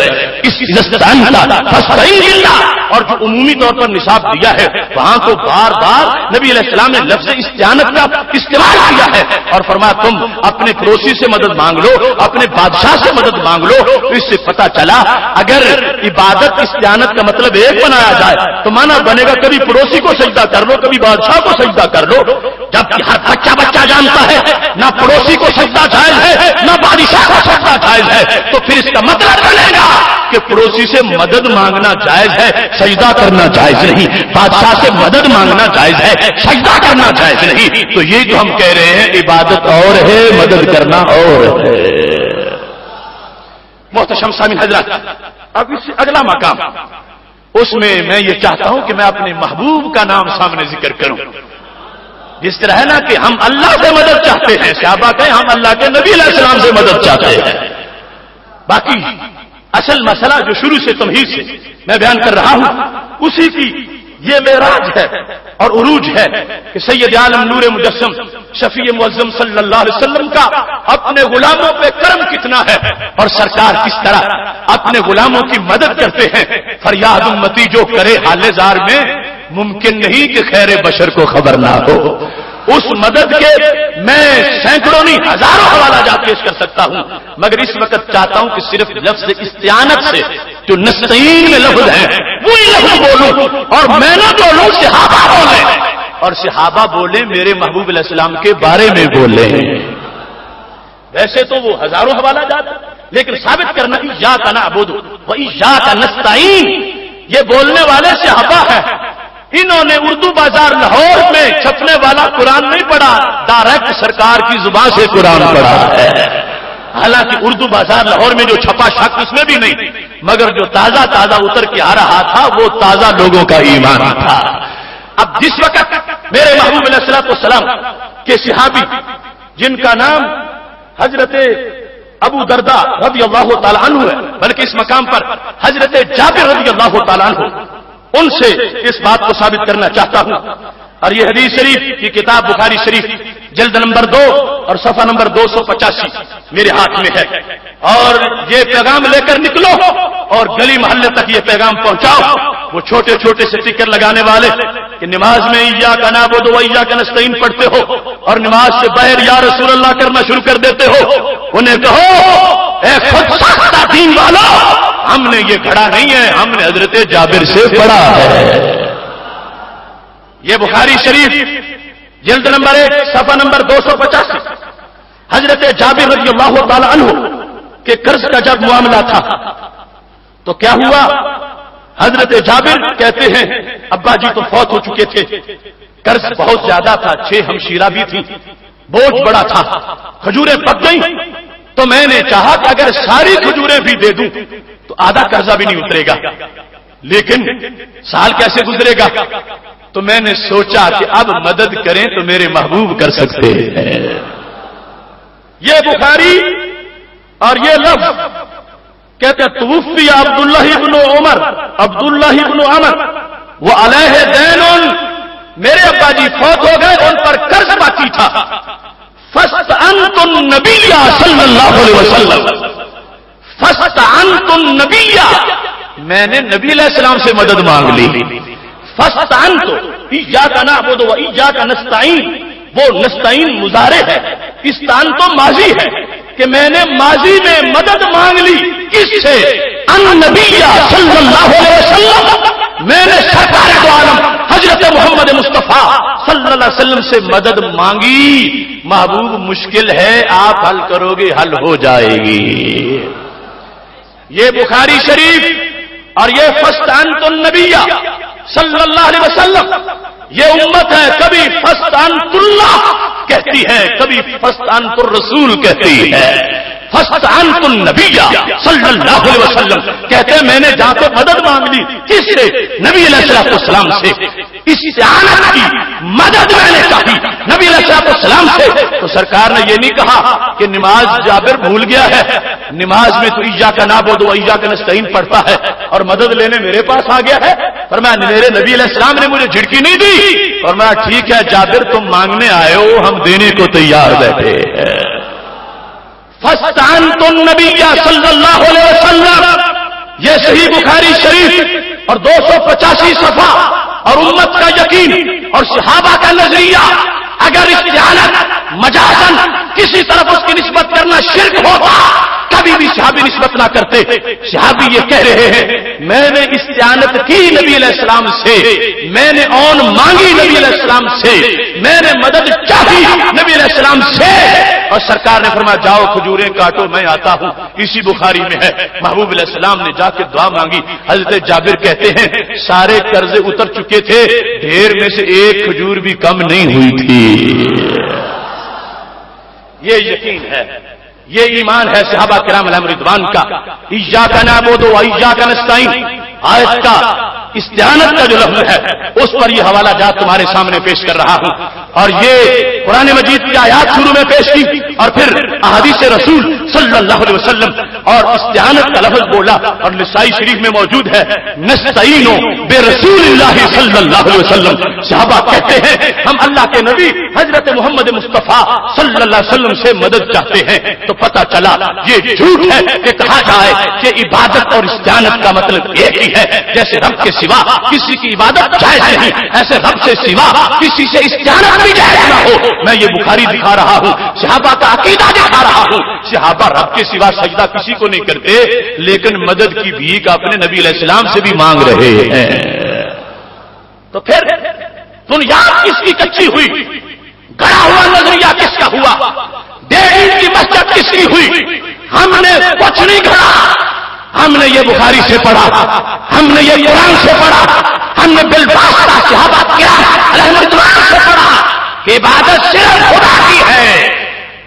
اور جو عمومی طور پر نصاب دیا ہے وہاں کو بار بار نبی علیہ السلام نے لفظ استعانت کا استعمال کیا ہے اور فرمایا تم اپنے پڑوسی سے مدد مانگ لو، اپنے بادشاہ سے مدد مانگ لو۔ تو اس سے پتہ چلا اگر عبادت استعانت کا مطلب ایک بنایا جائے تو مانا بنے گا کبھی پڑوسی کو سجدہ کر لو، کبھی بادشاہ کو سجدہ کر لو، جبکہ ہر بچہ جانتا ہے نہ پڑوسی کو سجدہ جائز ہے نہ بادشاہ کو سجدہ جائز ہے، تو پھر اس کا مطلب بنے گا کہ پڑوسی سے مدد مانگنا جائز ہے، سجدہ کرنا جائز نہیں، بادشاہ سے مدد مانگنا جائز ہے، سجدہ کرنا جائز نہیں۔ تو یہ جو ہم کہہ رہے ہیں عبادت اور ہے، مدد کرنا اور ہے۔ محتشم سامعین حضرات، اب اس سے اگلا مقام، اس میں میں یہ چاہتا ہوں کہ میں اپنے محبوب کا نام سامنے ذکر کروں۔ جس طرح ہے نا کہ ہم اللہ سے مدد چاہتے ہیں، صحابہ کہیں ہم اللہ کے نبی علیہ السلام سے مدد چاہتے ہیں۔ باقی اصل مسئلہ جو شروع سے تمہید سے میں بیان کر رہا ہوں اسی کی یہ معراج ہے اور عروج ہے کہ سید عالم نور مجسم شفیع معظم صلی اللہ علیہ وسلم کا اپنے غلاموں پہ کرم کتنا ہے اور سرکار کس طرح اپنے غلاموں کی مدد کرتے ہیں۔ فریاد امتی جو کرے حال زار میں، ممکن نہیں کہ خیر بشر کو خبر نہ ہو۔ اس مدد کے میں سینکڑوں نہیں ہزاروں حوالہ جات پیش کر سکتا ہوں، مگر اس وقت چاہتا ہوں کہ صرف لفظ استعانت سے جو نستعین میں لفظ ہیں وہی لفظ بولوں، اور میں نہ بولوں صحابہ بولیں، اور صحابہ بولیں میرے محبوب علیہ السلام کے بارے میں بولیں۔ ویسے تو وہ ہزاروں حوالہ جات، لیکن ثابت کرنا ایاک نعبد و ایاک نستعین، یہ بولنے والے صحابہ ہیں۔ انہوں نے اردو بازار لاہور میں چھپنے والا قرآن نہیں پڑھا، ڈائریکٹ سرکار کی زبان سے قرآن پڑھا ہے۔ حالانکہ اردو بازار لاہور میں جو چھپا شک اس میں بھی نہیں، مگر جو تازہ اتر کے آ رہا تھا وہ تازہ لوگوں کا ایمان تھا۔ اب جس وقت میرے محبوب علیہ الصلوۃ والسلام کے صحابی جن کا نام حضرت ابو درداء رضی اللہ تعالی عنہ ہے، بلکہ اس مقام پر حضرت جابر رضی اللہ تعالی عنہ، ان سے اس بات کو ثابت کرنا چاہتا ہوں، اور یہ حدیث شریف کی کتاب بخاری شریف جلد نمبر 2 اور صفحہ نمبر 285 میرے ہاتھ میں ہے، اور یہ پیغام لے کر نکلو اور گلی محلے تک یہ پیغام پہنچاؤ۔ وہ چھوٹے چھوٹے سے ٹکر لگانے والے کہ نماز میں ایاک نعبد و ایاک نستعین پڑھتے ہو اور نماز سے باہر یا رسول اللہ کرنا شروع کر دیتے ہو، انہیں کہو اے خود ساختہ دین والا، ہم نے یہ گھڑا نہیں ہے، ہم نے حضرت جابر سے پڑھا ہے۔ یہ بخاری شریف جلد نمبر 1 صفحہ نمبر 285، حضرت جابر رضی اللہ تعالی عنہ کہ قرض کا جب معاملہ تھا تو کیا ہوا؟ حضرت جابر کہتے ہیں ابا جی تو فوت ہو چکے تھے، قرض بہت زیادہ تھا، 6 ہمشیرہ بھی تھی، بوجھ بڑا تھا، کھجوریں پک گئیں تو میں نے چاہا کہ اگر ساری کھجوریں بھی دے دوں تو آدھا قرضہ بھی نہیں اترے گا، لیکن سال کیسے گزرے گا؟ تو میں نے سوچا کہ اب مدد کریں تو میرے محبوب کر سکتے ہیں۔ یہ بخاری اور یہ لفظ کہتے ہیں توفی عبداللہ ابن عمر، عبداللہ ابن عمر وہ علیہ دین، میرے ابا جی فوت ہو گئے، ان پر قرض باقی تھا۔ فاستعنت النبی صلی اللہ علیہ وسلم، فاستعنت النبی، میں نے نبی علیہ السلام سے مدد مانگ لی۔ فاستعنت ایاک نعبد و ایاک نستعین، وہ نستعین مضارع ہے، استعان تو ماضی ہے کہ میں نے ماضی میں مدد مانگ لی، کس سے؟ النبی صلی اللہ علیہ وسلم، میں نے سرکار دو عالم حضرت محمد مصطفیٰ صلی اللہ علیہ وسلم سے مدد مانگی۔ محبوب مشکل ہے، آپ حل کرو گے حل ہو جائے گی۔ یہ بخاری شریف اور یہ فاستعنت النبی صلی اللہ علیہ وسلم، یہ امت ہے کبھی فاستعنت اللہ کہتی ہے، کبھی فاستعنت الرسول کہتی ہے۔ فاستعنت النبی صلی اللہ علیہ وسلم کہتے ہیں میں نے جا کے مدد مانگ لی، کس سے؟ نبی علیہ السلام سے۔ استعانت کی مدد میں نے چاہی نبی علیہ السلام سے، تو سرکار نے یہ نہیں کہا کہ نماز جابر بھول گیا ہے، نماز میں تو ایاک نعبد و ایاک نستعین پڑھتا ہے اور مدد لینے میرے پاس آ گیا ہے، فرمایا میرے نبی علیہ السلام نے مجھے جھڑکی نہیں دی، فرمایا ٹھیک ہے جابر تم مانگنے آئے ہو، ہم دینے کو تیار بیٹھے ہیں۔ فاستعنت النبی صلی اللہ علیہ وسلم، یہ صحیح بخاری شریف اور 285 صفحہ، اور امت کا یقین اور صحابہ کا نظریہ، اگر استعانت مجازن کسی طرف اس کی نسبت کرنا شرک ہوتا کبھی بھی صحابی نسبت نہ کرتے۔ صحابی یہ کہہ رہے ہیں میں نے استعانت کی نبی علیہ السلام سے، میں نے اون مانگی نبی علیہ السلام سے، میں نے مدد چاہی نبی علیہ السلام سے، اور سرکار نے فرمایا جاؤ کھجوریں کاٹو میں آتا ہوں۔ اسی بخاری میں ہے محبوب علیہ السلام نے جا کے دعا مانگی، حضرت جابر کہتے ہیں سارے قرضے اتر چکے تھے، ڈھیر میں سے ایک کھجور بھی کم نہیں ہوئی تھی۔ یہ یقین ہے، یہ ایمان ہے صحابہ کرام علیہم رضوان کا۔ ایاک نعبد و ایاک نستعین آیت کا استعانت کا جو لفظ ہے اس پر یہ حوالہ جات تمہارے سامنے پیش کر رہا ہوں، اور یہ قرآن مجید کی آیات شروع میں پیش کی اور پھر احادیث رسول صلی اللہ علیہ وسلم اور استعانت کا لفظ بولا، اور نسائی شریف میں موجود ہے نستعین برسول اللہ صلی اللہ علیہ وسلم۔ صحابہ کہتے ہیں ہم اللہ کے نبی حضرت محمد مصطفیٰ صلی اللہ علیہ وسلم سے مدد چاہتے ہیں، تو پتہ چلا یہ جھوٹ ہے کہ کہا جائے کہ عبادت اور استعانت کا مطلب ایک ہی ہے۔ جیسے رب کے سوا کسی کی عبادت جائز نہیں، ایسے رب سے سوا کسی سے استعانت بھی جائز نہ ہو۔ میں یہ بخاری دکھا رہا ہوں، صحابہ کا عقیدہ دکھا رہا ہوں۔ صحابہ رب کے سوا سجدہ کسی کو نہیں کرتے، لیکن مدد کی بھیک اپنے نبی علیہ السلام سے بھی مانگ رہے ہیں۔ تو پھر بنیاد کس کی کچی ہوئی؟ گڑا ہوا نظریہ کس کا ہوا؟ 1.5 اینٹ کی مسجد کس کی ہوئی؟ ہم نے کچھ نہیں گھڑا، ہم نے یہ بخاری سے پڑھا، ہم نے یہ قرآن سے پڑھا، ہم نے بالواسطہ صحابہ کرام علیہم رضوان سے پڑھا کہ عبادت صرف خدا کی ہے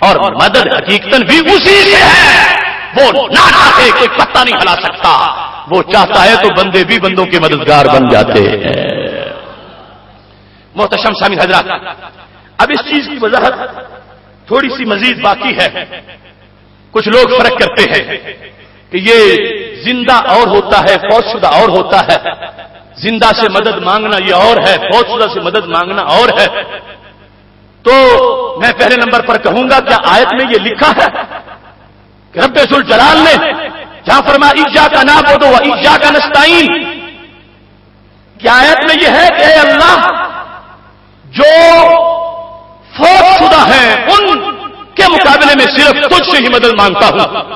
اور مدد حقیقتاً بھی اسی سے ہے۔ وہ نہ چاہے کوئی پتہ نہیں ہلا سکتا، وہ چاہتا ہے تو بندے بھی بندوں کے مددگار بن جاتے ہیں۔ محتشم سامعین حضرات، اب اس چیز کی وضاحت تھوڑی سی مزید باقی ہے۔ کچھ لوگ فرق کرتے ہیں کہ یہ زندہ اور ہوتا ہے، فوت شدہ اور ہوتا ہے، زندہ سے مدد مانگنا یہ اور ہے، فوت شدہ سے مدد مانگنا اور ہے۔ تو میں پہلے نمبر پر کہوں گا کیا آیت میں یہ لکھا ہے کہ رب ذوالجلال نے جہاں فرمایا ایاک نعبد و ایاک نستعین، کیا آیت میں یہ ہے کہ اے اللہ جو فوت شدہ ہیں ان کے مقابلے میں صرف تجھ سے ہی مدد مانگتا ہوں،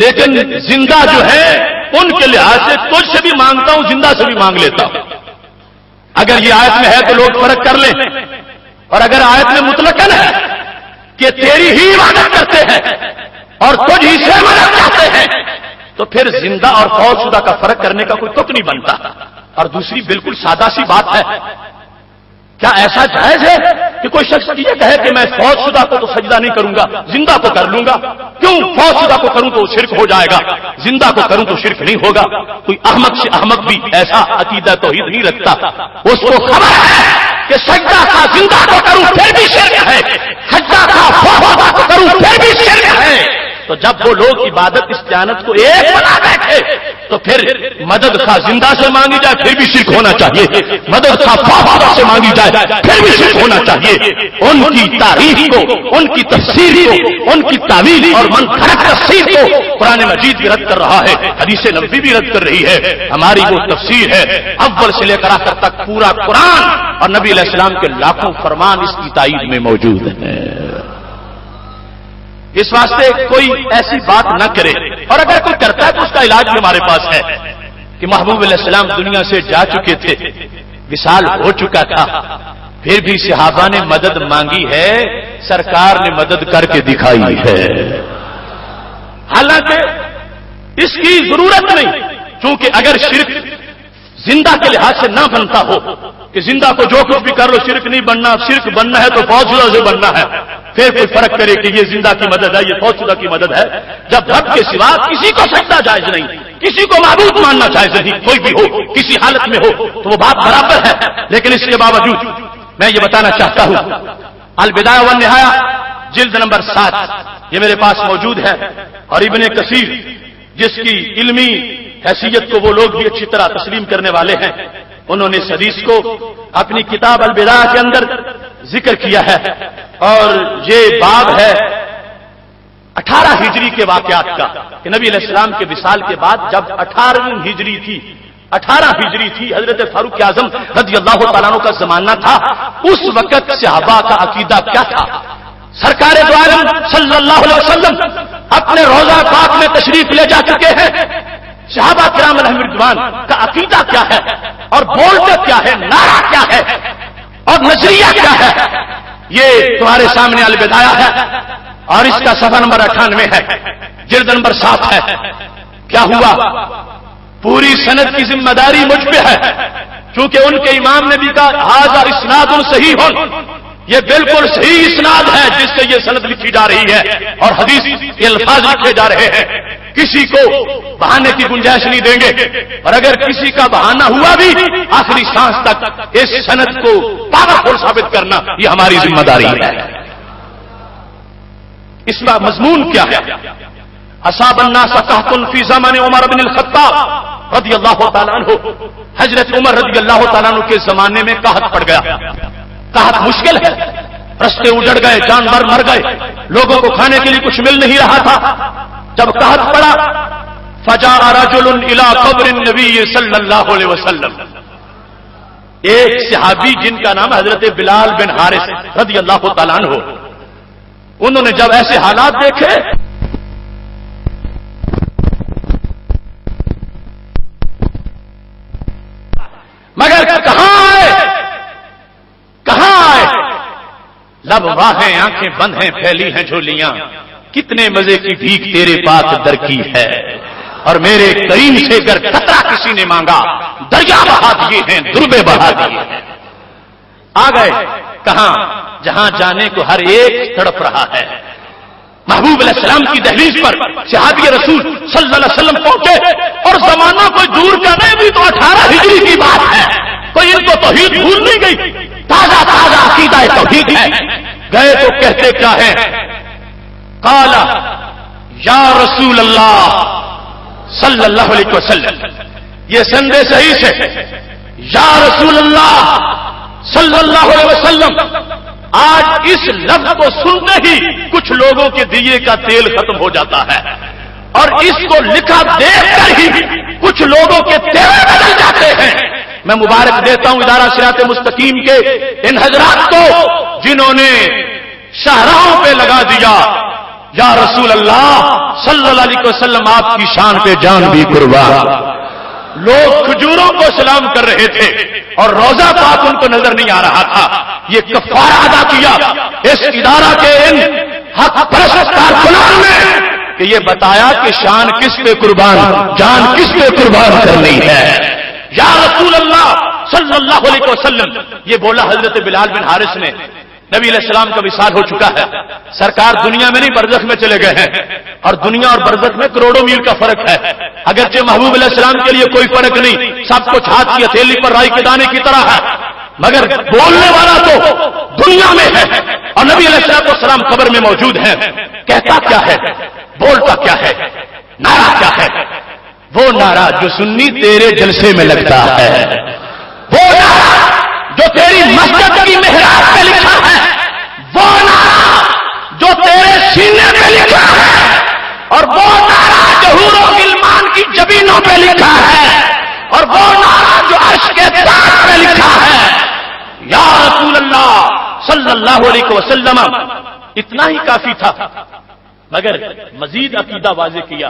لیکن زندہ جو ہے ان کے لحاظ سے تجھ سے بھی مانگتا ہوں، زندہ سے بھی مانگ لیتا ہوں؟ اگر یہ آیت میں ہے تو لوگ فرق کر لیں، اور اگر آیت میں مطلقاً ہے کہ تیری ہی عبادت کرتے ہیں اور تجھ ہی سے مدد چاہتے ہیں، تو پھر زندہ اور فوت شدہ کا فرق کرنے کا کوئی تک نہیں بنتا۔ اور دوسری بالکل سادہ سی بات ہے، کیا ایسا جائز ہے کہ کوئی شخص یہ کہے کہ میں فوت شدہ کو تو سجدہ نہیں کروں گا، زندہ کو کر لوں گا؟ کیوں؟ فوت شدہ کو کروں تو شرک ہو جائے گا، زندہ کو کروں تو شرک نہیں ہوگا۔ کوئی احمق سے احمق بھی ایسا عقیدہ توحید نہیں رکھتا، اس کو خبر ہے کہ سجدہ کا زندہ کو کروں پھر بھی شرک ہے، سجدہ کا فوت شدہ کو کروں پھر بھی شرک ہے۔ تو جب وہ لوگ عبادت استعانت کو ایک بنا بیٹھے تو پھر مدد خواہ زندہ سے مانگی جائے پھر بھی شرک ہونا چاہیے، مدد خواہ فوت سے مانگی جائے پھر بھی شرک ہونا چاہیے۔ ان کی تاریخ کو، ان کی تفسیر کو، ان کی تعویل اور منفرد تفسیر کو قرآن مجید بھی رد کر رہا ہے، حدیث نبوی بھی رد کر رہی ہے۔ ہماری وہ تفسیر ہے اول سے لے کر آخر تک پورا قرآن اور نبی علیہ السلام کے لاکھوں فرمان اس کی تائید میں موجود ہیں۔ اس واسطے کوئی ایسی بات نہ کرے، اور اگر کوئی کرتا ہے تو اس کا علاج بھی ہمارے پاس ہے کہ محبوب علیہ السلام دنیا سے جا چکے تھے، وصال ہو چکا تھا، پھر بھی صحابہ نے مدد مانگی ہے، سرکار نے مدد کر کے دکھائی ہے۔ حالانکہ اس کی ضرورت نہیں، چونکہ اگر شرک زندہ کے لحاظ سے نہ بنتا ہو کہ زندہ کو جو کچھ بھی کر لو شرک نہیں بننا، شرک بننا ہے تو فوت شدہ سے بننا ہے، پھر کوئی فرق کرے کہ یہ زندہ کی مدد ہے، یہ فوت شدہ کی مدد ہے۔ جب رب کے سوا کسی کو سجدہ جائز نہیں، کسی کو معبود ماننا جائز نہیں، کوئی بھی ہو کسی حالت میں ہو تو وہ بات برابر ہے۔ لیکن اس کے باوجود میں یہ بتانا چاہتا ہوں، البدایہ والنہایہ جلد نمبر 7 یہ میرے پاس موجود ہے، اور ابن کثیر جس کی علمی حیثیت کو وہ لوگ بھی اچھی طرح تسلیم کرنے والے ہیں، انہوں نے اس حدیث کو اپنی کتاب البدایہ کے اندر ذکر کیا ہے، اور یہ باب ہے 18 ہجری کے واقعات کا کہ نبی علیہ السلام کے وصال کے بعد جب 18 ہجری تھی، حضرت فاروق اعظم رضی اللہ تعالیٰ عنہ کا زمانہ تھا، اس وقت صحابہ کا عقیدہ کیا تھا؟ سرکار دو عالم صلی اللہ علیہ وسلم اپنے روضہ پاک میں تشریف لے جا چکے ہیں، صحابہ کرام علیہم رضوان کا عقیدہ کیا ہے اور بولتے کیا ہے، نعرہ کیا ہے اور نظریہ کیا ہے، یہ تمہارے سامنے البدایہ ہے، اور اس کا صفحہ نمبر 98 ہے، جلد نمبر 7 ہے۔ کیا ہوا؟ پوری سند کی ذمہ داری مجھ پہ ہے، چونکہ ان کے امام نے بھی کہا ھذا اسناد صحیح، یہ بالکل صحیح اسناد ہے جس سے یہ سند لکھی جا رہی ہے اور حدیث کے الفاظ لکھے جا رہے ہیں، کسی کو بہانے کی گنجائش نہیں دیں گے، اور اگر کسی کا بہانہ ہوا بھی آخری سانس تک اس سند کو پاورفل ثابت کرنا یہ ہماری ذمہ داری ہے۔ اس کا مضمون کیا ہے؟ اصاب الناس قحط فی زمان عمر بن الخطاب رضی اللہ تعالیٰ عنہ، حضرت عمر رضی اللہ تعالیٰ عنہ کے زمانے میں قحط پڑ گیا۔ قحط مشکل ہے، رستے اجڑ گئے، جانور مر گئے، لوگوں کو کھانے کے لیے کچھ مل نہیں رہا تھا۔ جب قحط پڑا فجاء رجل الى قبر النبی صلی اللہ علیہ وسلم، ایک صحابی جن کا نام حضرت بلال بن حارث رضی اللہ تعالیٰ عنہ، انہوں نے جب ایسے حالات دیکھے مگر کہاں آئے لب واہیں آنکھیں بند ہیں پھیلی ہیں جھولیاں، کتنے مزے کی بھیک تیرے پاس در کی ہے، اور میرے کریم سے گر قطرہ کسی نے مانگا دریا بہا دیے ہیں، دربے بہا دیے ہیں۔ آ گئے کہاں؟ جہاں جانے کو ہر ایک تڑپ رہا ہے۔ محبوب علیہ السلام کی دہلیز پر صحابی رسول صلی اللہ علیہ وسلم پہنچے، اور زمانہ کوئی دور کا نہیں، بھی تو 18 ہجری کی بات ہے، کوئی ان کو توحید بھول نہیں گئی، تازہ عقیدہ توحید ہے۔ گئے تو کہتے کیا ہے؟ قال یا رسول اللہ صلی اللہ علیہ وسلم، یہ سندے صحیح سے یا رسول اللہ صلی اللہ علیہ وسلم، آج اس لفظ کو سنتے ہی کچھ لوگوں کے دیے کا تیل ختم ہو جاتا ہے، اور اس کو لکھا دیکھ کر ہی کچھ لوگوں کے تیل بدل جاتے ہیں۔ میں مبارک دیتا ہوں ادارہ صراط مستقیم کے ان حضرات کو جنہوں نے شاہراہوں پہ لگا دیا یا رسول اللہ صلی اللہ علیہ وسلم آپ کی شان پہ جان بھی قربان۔ لوگ کھجوروں کو سلام کر رہے تھے اور روزہ پاک ان کو نظر نہیں آ رہا تھا۔ یہ کفارہ ادا کیا اس ادارہ کے ان حق پرست کارکنان نے کہ یہ بتایا کہ شان کس پہ قربان، جان کس پہ قربان کرنی ہے۔ یا رسول اللہ صلی اللہ علیہ وسلم، یہ بولا حضرت بلال بن حارث نے۔ نبی علیہ السلام کا وصال ہو چکا ہے، سرکار دنیا میں نہیں برزخ میں چلے گئے ہیں، اور دنیا اور برزخ میں کروڑوں میل کا فرق ہے۔ اگرچہ محبوب علیہ السلام کے لیے کوئی فرق نہیں، سب کچھ ہاتھ کی ہتھیلی پر رائی کے دانے کی طرح ہے، مگر بولنے والا تو دنیا میں ہے، اور نبی علیہ السلام قبر میں موجود ہیں۔ کہتا کیا ہے، بولتا کیا ہے، نعرہ کیا ہے؟ وہ نعرہ جو سنی تیرے جلسے میں لگتا ہے، وہ نعرہ جو تیری مسجد کی محراب پہ لکھا ہے، وہ نعرہ جو تیرے سینے پہ لکھا ہے، اور وہ نعرہ جو حور و غلمان کی جبینوں پہ لکھا ہے، اور وہ نعرہ جو عرش کے تاج پہ لکھا ہے، یا رسول اللہ صلی اللہ علیہ وسلم۔ اتنا ہی کافی تھا، مگر مزید عقیدہ واضح کیا۔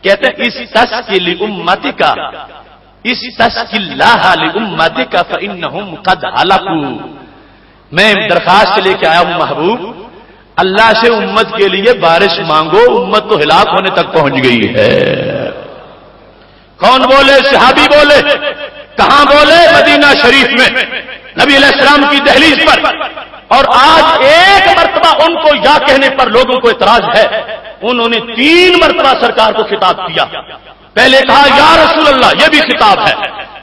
کہتے ہیں استسقِ لأمتک، استسقِ اللہ لأمتک فإنہم قد ہلکوا۔ میں درخواست لے کے آیا ہوں محبوب، اللہ سے امت کے لیے بارش مانگو، امت تو ہلاک ہونے تک پہنچ گئی ہے۔ کون بولے؟ صحابی بولے۔ کہاں بولے؟ مدینہ شریف میں نبی علیہ السلام کی دہلیز پر۔ اور آج ایک مرتبہ ان کو یا کہنے پر لوگوں کو اعتراض ہے، انہوں نے 3 مرتبہ سرکار کو خطاب کیا۔ پہلے کہا یا رسول اللہ، یہ بھی خطاب ہے،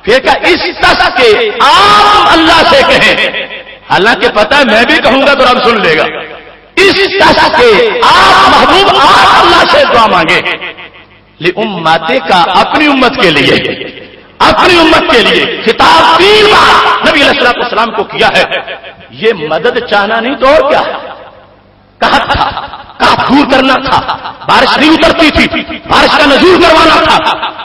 پھر کہا اس تس کے آپ اللہ سے کہیں، حالانکہ پتہ ہے میں بھی کہوں گا تو رب سن لے گا۔ اس تس کے آپ محبوب آپ اللہ سے دعا مانگے، لأمتک اپنی امت کے لیے، اپنی امت کے لیے خطاب 3 بار نبی علیہ السلام کو کیا ہے۔ یہ مدد چاہنا نہیں تو اور کیا ہے؟ کہا تھا، کہا دور کرنا تھا، بارش نہیں اترتی تھی، بارش کا نزول کروانا تھا،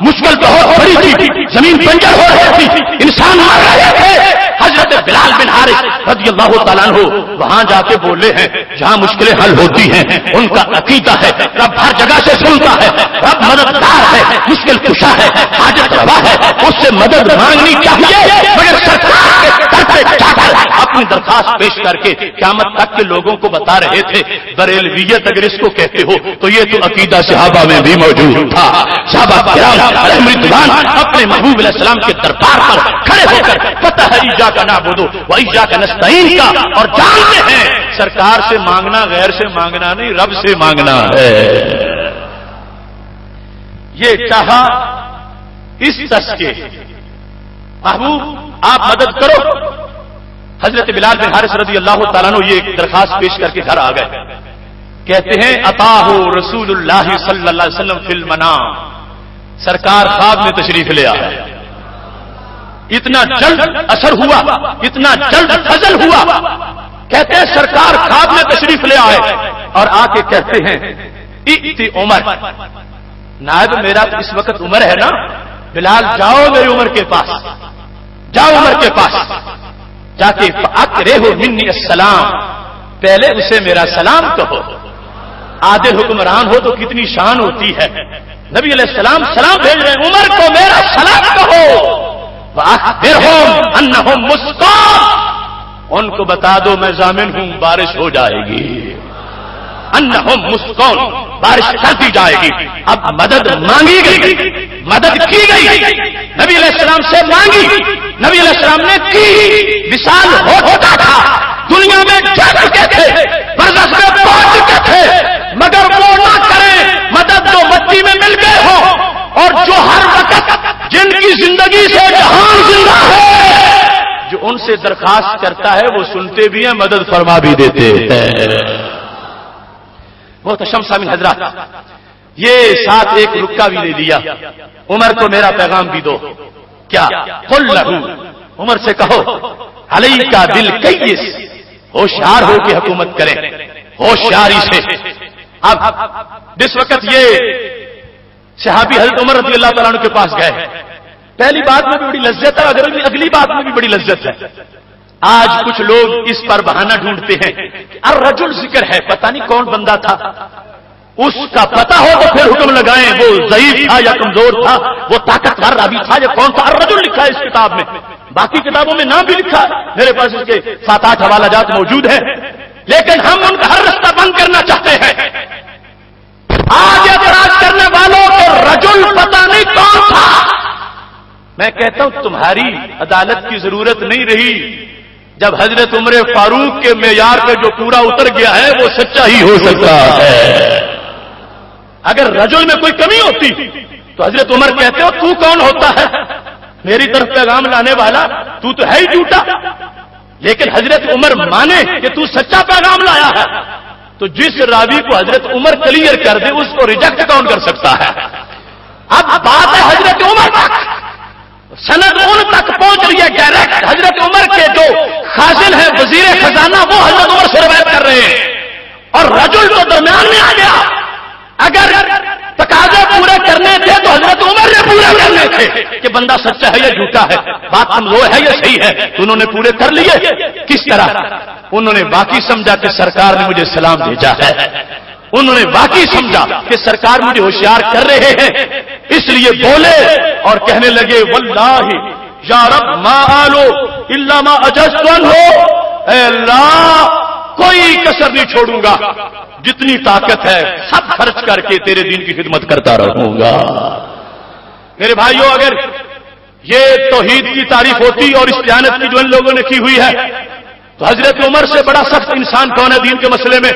مشکل بہت بڑی تھی، زمین بنجر ہو رہی تھی، انسان مر رہے تھے۔ حضرت بلال بن حارث رضی اللہ تعالیٰ عنہ وہاں جا کے بولے ہیں جہاں مشکلیں حل ہوتی ہیں، ان کا عقیدہ ہے رب ہر جگہ سے سنتا ہے، رب مددگار ہے، مشکل کشا ہے، حاجت روا ہے، اس سے مدد مانگنی چاہیے، مگر سرکار کے در پہ جا کر اپنی درخواست پیش کر کے قیامت تک کے لوگوں کو بتا رہے تھے۔ بریلویت اگر اس کو کہتے ہو تو یہ تو عقیدہ صحابہ میں بھی موجود تھا۔ صحابہ کرام علیہم رضوان اپنے محبوب علیہ السلام کے دربار پر کھڑے ہو کر پتہ ہے ایاک نعبد و ایاک نستعین کا، اور جانتے ہیں سرکار سے مانگنا غیر سے مانگنا نہیں، رب سے مانگنا ہے۔ یہ چاہا اس تس کے محبوب آپ مدد کرو۔ حضرت بلال بن حارث رضی اللہ تعالیٰ عنہ یہ درخواست پیش کر کے گھر آ گئے۔ کہتے ہیں عطاہ رسول اللہ صلی اللہ علیہ وسلم فی المنام، سرکار خواب میں تشریف لے آئے۔ اتنا جلد اثر ہوا، اتنا جلد فضل ہوا، کہتے ہیں سرکار خواب میں تشریف لے آئے اور آ کے کہتے ہیں ائتی عمر، نائب میرا اس وقت عمر ہے نا، بلال جاؤ میری عمر کے پاس، جاؤ عمر کے پاس جا کے فاقرہ منی السلام، پہلے اسے میرا سلام کہو۔ عادل حکمران ہو تو کتنی شان ہوتی ہے، نبی علیہ السلام سلام بھیج رہے ہیں، عمر کو میرا سلام کہو۔ وَأَخْبِرْهُمْ أَنَّهُمْ مُسْقَوْنَ، ان کو بتا دو میں ضامن ہوں بارش ہو جائے گی، انہم مسقون، بارش کر دی جائے گی۔ اب مدد مانگی گئی، مدد کی گئی، نبی علیہ السلام سے مانگی، نبی علیہ السلام نے کی، وصال ہو چکا تھا، دنیا میں جا چکے تھے، برزخ میں پہنچ چکے تھے، مگر وہ نہ کریں مدد جو مٹی میں مل گئے ہو، اور جو ہر وقت جن کی زندگی سے جہان زندہ ہے، جو ان سے درخواست کرتا ہے وہ سنتے بھی ہیں، مدد فرما بھی دیتے ہیں۔ بہت شمس من حضرات، یہ ساتھ ایک رکا بھی لے لیا، عمر کو میرا پیغام بھی دو۔ کیا؟ قل لہو، عمر سے کہو، علیکا بالکیس، ہوشیار ہو کے حکومت کریں، ہوشیاری سے۔ اب جس وقت یہ صحابی حضرت عمر رضی اللہ تعالیٰ عنہ کے پاس گئے، پہلی بات میں بھی بڑی لذت ہے، اگلی بات میں بھی بڑی لذت ہے۔ آج کچھ لوگ اس پر بہانہ ڈھونڈتے ہیں کہ الرجل ذکر ہے، پتہ نہیں کون بندہ تھا، اس کا پتہ ہو تو پھر حکم لگائیں، وہ ضعیف تھا یا کمزور تھا، وہ طاقتور راوی تھا یا کون تھا۔ الرجل لکھا ہے اس کتاب میں، باقی کتابوں میں نام بھی لکھا ہے، میرے پاس اس کے 7-8 حوالہ جات موجود ہیں، لیکن ہم ان کا ہر رستہ بند کرنا چاہتے ہیں۔ آج اعتراض کرنے والوں کو رجل پتہ نہیں کون تھا، میں کہتا ہوں تمہاری عدالت کی ضرورت نہیں رہی، جب حضرت عمر فاروق کے معیار پہ جو پورا اتر گیا ہے وہ سچا ہی ہو سکتا ہے۔ اگر رجل میں کوئی کمی ہوتی تو حضرت عمر کہتے ہو تو کون ہوتا ہے میری طرف پیغام لانے والا، تو ہے ہی جھوٹا۔ لیکن حضرت عمر مانے کہ تو سچا پیغام لایا ہے، تو جس راوی کو حضرت عمر کلیئر کر دے اس کو ریجیکٹ کون کر سکتا ہے؟ اب بات ہے حضرت عمر تک، سند ان تک پہنچ رہی ہے ڈائریکٹ۔ حضرت عمر کے جو خازن ہیں وزیر خزانہ وہ حضرت عمر سے روایت کر رہے ہیں، اور رجل تو درمیان میں آ گیا۔ اگر تقاضے پورے کرنے تھے تو حضرت عمر نے پورے کرنے تھے کہ بندہ سچا ہے یا جھوٹا ہے، بات کمزور ہے یا صحیح ہے، تو انہوں نے پورے کر لیے۔ کس طرح؟ انہوں نے باقی سمجھا کہ سرکار نے مجھے سلام بھیجا ہے، انہوں نے باقی سمجھا کہ سرکار مجھے ہوشیار کر رہے ہیں، اس لیے بولے اور کہنے لگے واللہ یا رب ما آلو الا ما اجزت عنہ، اے اللہ کوئی کسر نہیں چھوڑوں گا، جتنی طاقت ہے سب خرچ کر کے تیرے دین کی خدمت کرتا رہوں گا۔ میرے بھائیوں، اگر یہ توحید کی تعریف ہوتی اور استعانت کی جو ان لوگوں نے کی ہوئی ہے تو حضرت عمر سے بڑا سخت انسان کون ہے دین کے مسئلے میں؟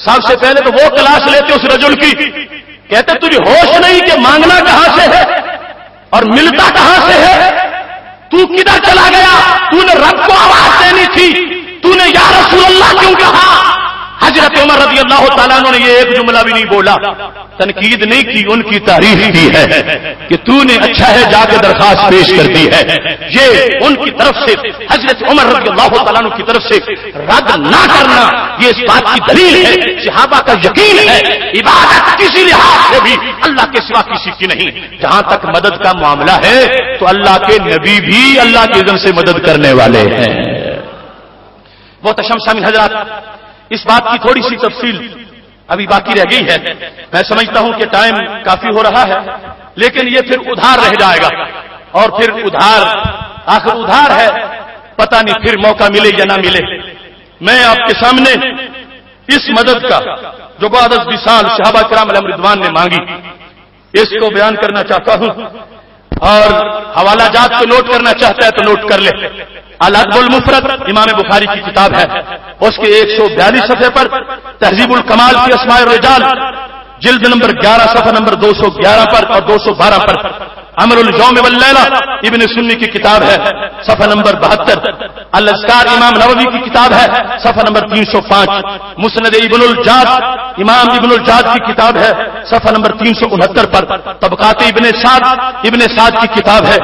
سب سے پہلے تو وہ کلاس لیتے اس رجل کی، کہتے تجھے ہوش نہیں کہ مانگنا کہاں سے ہے اور ملتا کہاں سے ہے؟ تو کدھر چلا گیا؟ تو نے رب کو آواز دینی تھی، تو نے یا رسول اللہ کیوں کہا؟ حضرت عمر رضی اللہ تعالیٰ عنہ نے یہ ایک جملہ بھی نہیں بولا، تنقید نہیں کی، ان کی تعریف کی ہے کہ تو نے اچھا ہے جا کے درخواست پیش کر دی ہے۔ یہ ان کی طرف سے حضرت عمر رضی اللہ تعالیٰ عنہ کی طرف سے رد نہ کرنا یہ اس بات کی دلیل ہے، صحابہ کا یقین ہے عبادت کسی لحاظ سے بھی اللہ کے سوا کسی کی نہیں۔ جہاں تک مدد کا معاملہ ہے تو اللہ کے نبی بھی اللہ کے اذن سے مدد کرنے والے ہیں۔ محترم سامعین حضرات، اس بات کی تھوڑی سی تفصیل ابھی باقی رہ گئی ہے، میں سمجھتا ہوں کہ ٹائم کافی ہو رہا ہے، لیکن یہ پھر ادھار رہ جائے گا، اور پھر ادھار آخر ادھار ہے، پتہ نہیں پھر موقع ملے یا نہ ملے۔ میں آپ کے سامنے اس مدد کا جو بعد از 20 سال صحابہ کرام علیہم رضوان نے مانگی اس کو بیان کرنا چاہتا ہوں، اور حوالہ جات کو نوٹ کرنا چاہتا ہے تو نوٹ کر لے۔ الادب المفرد امام بخاری کی کتاب ہے، اس کے 142 صفحے پر تہذیب الکمال کی اسماء الرجال جلد نمبر 11 صفحہ نمبر 211 پر اور 212 پر، عمل اليوم واللیلہ ابن سنی کی کتاب ہے صفحہ نمبر 72، الاذکار امام نووی کی کتاب ہے صفحہ نمبر 305، مسند ابن الجاد امام ابن الجاد کی کتاب ہے صفحہ نمبر 369 پر، طبقات ابن سعد کی کتاب ہے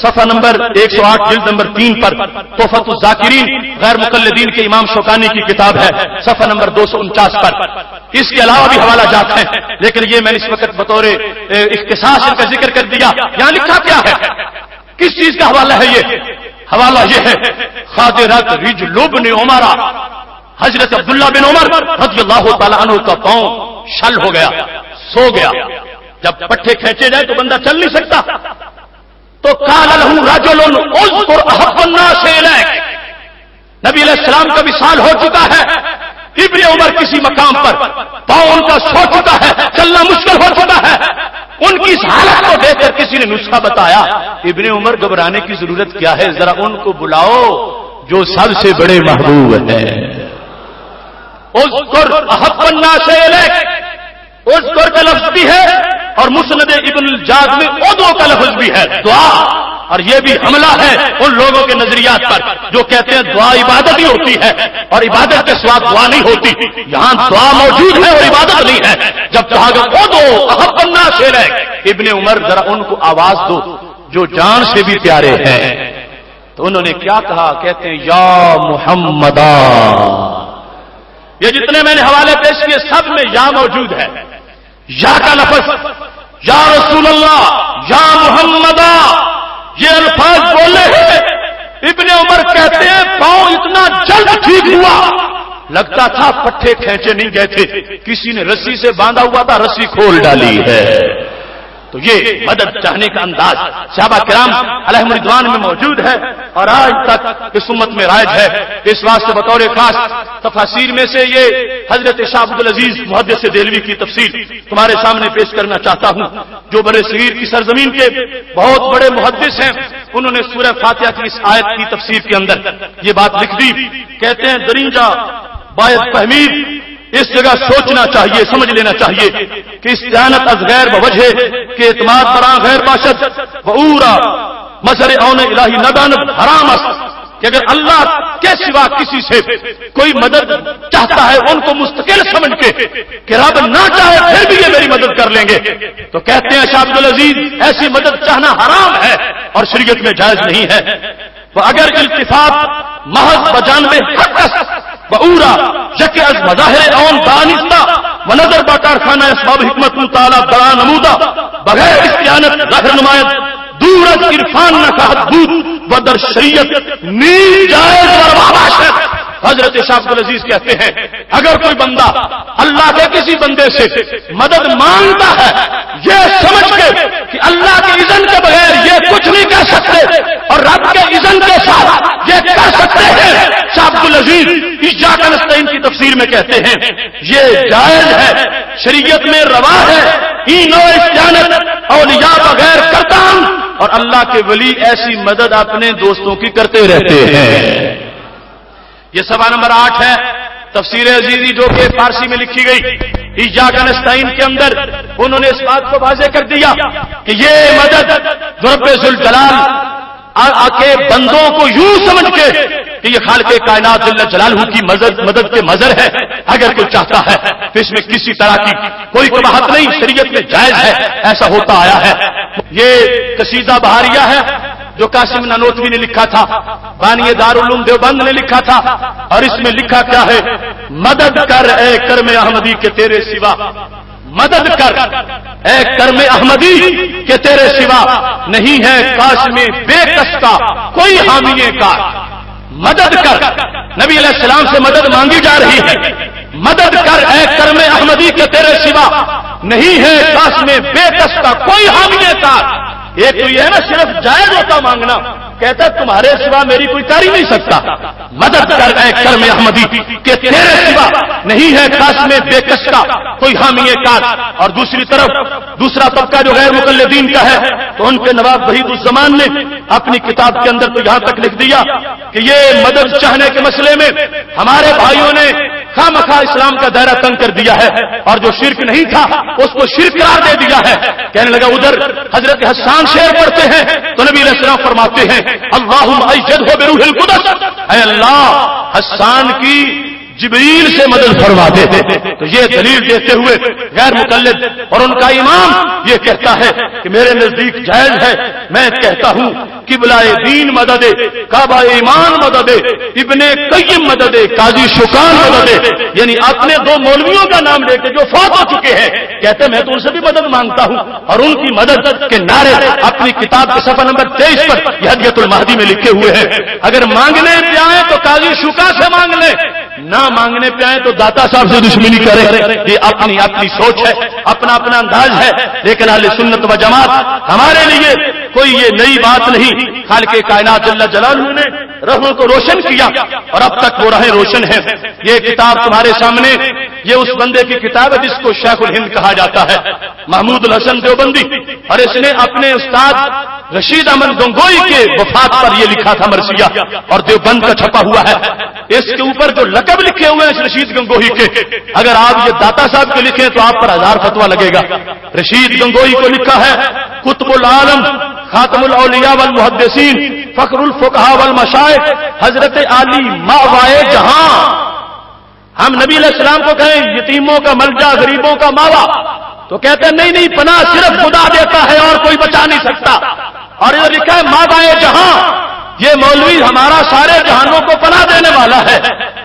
صفحہ نمبر 108 جلد نمبر 3 پر، تحفۃ الذاکرین غیر مقلدین کے امام شوکانی کی کتاب ہے صفحہ نمبر 249 پر۔ اس کے علاوہ بھی حوالہ جات ہیں، لیکن یہ میں نے اس وقت بطور اختصاص ان کا ذکر کر دیا۔ یہاں لکھا کیا ہے، کس چیز کا حوالہ ہے؟ یہ حوالہ یہ ہے خاطرت رجل ابن عمر، حضرت عبداللہ بن عمر رضی اللہ تعالیٰ عنہ کا پاؤں شل ہو گیا، سو گیا۔ جب پٹھے کھینچے جائے تو بندہ چل نہیں سکتا، تو قال له رجل اذكر احب الناس الیک، نبی علیہ السلام کا وصال ہو چکا ہے، ابن عمر کسی مقام پر پاؤں ان کا سو چکا ہے، چلنا مشکل ہو چکا ہے، ان کی اس حالت کو دیکھ کر کسی نے نسخہ بتایا، ابن عمر گھبرانے کی ضرورت کیا ہے، ذرا ان کو بلاؤ جو سب سے بڑے محبوب ہیں۔ اذکر احب الناس الیک، اذکر کا لفظ بھی ہے اور مسند ابن الجاد میں ادعو کا لفظ بھی ہے، دعا، اور یہ بھی حملہ ہے ان لوگوں کے نظریات پر جو کہتے ہیں دعا عبادت ہی ہوتی ہے اور عبادت کے سوا دعا نہیں ہوتی۔ یہاں دعا موجود ہے اور عبادت نہیں ہے۔ جب کہا گیا ادعو احب الناس الیک، ابن عمر ذرا ان کو آواز دو جو جان سے بھی پیارے ہیں۔ تو انہوں نے کیا کہا؟ کہتے ہیں یا محمدا. یہ جتنے میں نے حوالے پیش کیے سب میں یا موجود ہے. یا کا لفظ، یا رسول اللہ، یا محمدا، یہ الفاظ بولے ہیں. ابن عمر کہتے ہیں پاؤں اتنا جلد ٹھیک ہوا لگتا تھا پٹھے کھینچے نہیں گئے تھے، کسی نے رسی سے باندھا ہوا تھا، رسی کھول ڈالی ہے. تو یہ مدد چاہنے کا انداز صحابہ کرام علیہم رضوان میں موجود ہے اور آج تک اس امت میں رائج ہے. اس واسطے بطور خاص تفاسیر میں سے یہ حضرت شاہ عبد العزیز محدث دہلوی کی تفسیر تمہارے سامنے پیش کرنا چاہتا ہوں، جو برے صغیر کی سرزمین کے بہت بڑے محدث ہیں. انہوں نے سورہ فاتحہ کی اس آیت کی تفسیر کے اندر یہ بات لکھ دی. کہتے ہیں درینجا باید فہمید، اس جگہ سوچنا چاہیے، سمجھ لینا چاہیے کہ استعانت از غیر بوجہ کہ اعتماد برآں غیر باشد وعورا مظہر اون الہی ندانت حرام است، کہ اگر اللہ کے سوا کسی سے کوئی مدد چاہتا ہے ان کو مستقل سمجھ کے کہ رب نہ چاہے پھر بھی یہ میری مدد کر لیں گے، تو کہتے ہیں شاہ عبد العزیز ایسی مدد چاہنا حرام ہے اور شریعت میں جائز نہیں ہے. وہ اگر التفات محض بجانب حق است وعورا یک از مظاہر اون دانستہ و نظر با کارخانہ اسباب حکمت تعالی بڑا نمودہ بغیر استعانت ظاہر نمایت دور از عرفان نہ کہت بود و در شریعت نیز جائز و باشد. حضرت شاہ عبد العزیز کہتے ہیں اگر کوئی بندہ اللہ کے کسی بندے سے مدد مانگتا ہے یہ سمجھ کے کہ اللہ کے اذن کے بغیر یہ کچھ نہیں کہہ سکتے اور رب کے اذن کے ساتھ یہ کر سکتے ہیں، شاہ عبد العزیز ایاک نستعین کی تفسیر میں کہتے ہیں یہ جائز ہے، شریعت میں روا ہے. اینو استعانت اولیاء بغیر کرتا ہوں اور اللہ کے ولی ایسی مدد اپنے دوستوں کی کرتے رہتے ہیں. یہ سوال نمبر 8 ہے تفسیر عزیزی جو کہ فارسی میں لکھی گئی ایاک نستعین کے اندر. انہوں نے اس بات کو واضح کر دیا کہ یہ مدد رب ذوالجلال کے بندوں کو یوں سمجھ کے کہ یہ خالق کائنات جل جلالہ کی مدد کے مظہر ہے، اگر کوئی چاہتا ہے تو اس میں کسی طرح کی کوئی قباحت نہیں، شریعت میں جائز ہے، ایسا ہوتا آیا ہے. یہ قصیدہ بہاریہ ہے جو قاسم نانوتوی نے لکھا تھا، بانی دارالعلوم دیوبند نے لکھا تھا، اور اس میں لکھا کیا ہے؟ مدد کر اے کرم احمدی کے تیرے سوا، مدد کر اے کرم احمدی کہ تیرے سوا نہیں ہے کاش میں بے کس کا کوئی حامی کا. مدد کر، نبی علیہ السلام سے مدد مانگی جا رہی ہے. مدد کر اے کرم احمدی کے تیرے سوا نہیں ہے کاش میں بے کس کا کوئی حامی کا. ایک تو یہ ہے نا صرف جائز ہوتا مانگنا، کہتا تمہارے سوا میری کوئی کر ہی نہیں سکتا. مدد کر اے کرم احمدی کہ تیرے سوا نہیں ہے کاش میں بے کس کا کوئی حامی کار. اور دوسری طرف دوسرا طبقہ جو غیر مقلدین کا ہے تو ان کے نواب وحید الزمان نے اپنی کتاب کے اندر تو یہاں تک لکھ دیا کہ یہ مدد چاہنے کے مسئلے میں ہمارے بھائیوں نے خامخواہ اسلام کا دائرہ تنگ کر دیا ہے اور جو شرک نہیں تھا اس کو شرک قرار دے دیا ہے. کہنے لگا ادھر حضرت حسان شعر پڑھتے ہیں تو نبی علیہ السلام فرماتے ہیں اللہم ایجدہ بروح القدس، اے اللہ حسان کی جبریل سے مدد فرما دے. تو یہ دلیل دیتے ہوئے غیر مقلد اور ان کا امام یہ کہتا ہے کہ میرے نزدیک جائز ہے. میں کہتا ہوں قبلہ دین مدد، کعبہ ایمان مدد، ابن قیم مدد، قاضی شکان مدد، یعنی اپنے 2 مولویوں کا نام لے کے جو فوت ہو چکے ہیں کہتے ہیں میں تو ان سے بھی مدد مانگتا ہوں. اور ان کی مدد کے نعرے اپنی کتاب کے صفحہ نمبر 23 پر ہدیۃ المہدی میں لکھے ہوئے ہیں. اگر مانگنے پہ آئے تو قاضی شکا سے مانگ لیں، نہ مانگنے پہ آئے تو داتا صاحب سے دشمنی کرے. یہ اپنی اپنی سوچ ہے، اپنا اپنا انداز ہے. لیکن اہل سنت و جماعت ہمارے لیے کوئی یہ نئی بات نہیں. خالق کائنات جل جلالہ نے راہوں کو روشن کیا اور اب تک وہ راہیں روشن ہیں. یہ کتاب تمہارے سامنے یہ اس بندے کی کتاب ہے جس کو شیخ الہند کہا جاتا ہے، محمود الحسن دیوبندی. اور اس نے اپنے استاد رشید احمد گنگوئی کے وفات پر یہ لکھا تھا مرثیہ، اور دیوبند کا چھپا ہوا ہے. اس کے اوپر جو لقب لکھے ہوئے ہیں رشید گنگوئی کے، اگر آپ یہ داتا صاحب کے لکھیں تو آپ پر 1000 فتویٰ لگے گا. رشید گنگوئی کو لکھا ہے قطب العالم، خاتم الاولیاء والمحدثین، فخر الفقہاء والمشائخ، حضرت علی ماوائے جہاں. ہم نبی علیہ السلام کو کہیں یتیموں کا ملجا، غریبوں کا ماوا، تو کہتے ہیں نہیں پناہ صرف خدا دیتا ہے اور کوئی بچا نہیں سکتا. اور ادھر لکھا ہے ماوائے جہاں، یہ مولوی ہمارا سارے جہانوں کو پناہ دینے والا ہے،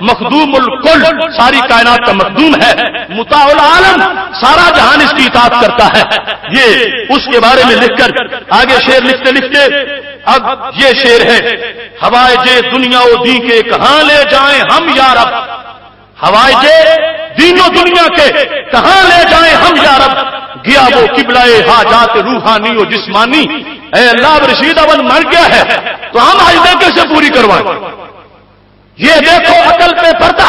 مخدوم الکل، ساری کائنات کا مخدوم ہے، مطاع العالم، سارا جہان اس کی اطاعت کرتا ہے. یہ اس کے بارے میں لکھ کر آگے شعر لکھتے لکھتے اب یہ شعر ہے: ہوائج دنیا و دین کے کہاں لے جائیں ہم یا رب، ہوائج دین و دنیا کے کہاں لے جائیں ہم یا رب، گیا وہ قبلہ حاجات روحانی و جسمانی. اے اللہ اب رشید اول مر گیا ہے تو ہم حاجتیں کیسے پوری کروائیں؟ یہ دیکھو عقل پہ پردہ،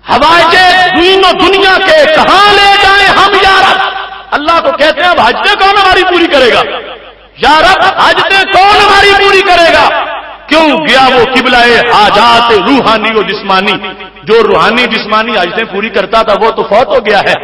ہوائج دین و دنیا کے کہاں لے جائیں ہم یا رب. اللہ کو کہتے ہیں اب حاجتیں کون ہماری پوری کرے گا؟ یا رب حاجتیں کون ہماری پوری کرے گا؟ کیوں؟ گیا وہ قبلہ حاجات روحانی و جسمانی. جو روحانی جسمانی حاجتیں پوری کرتا تھا وہ تو فوت ہو گیا ہے.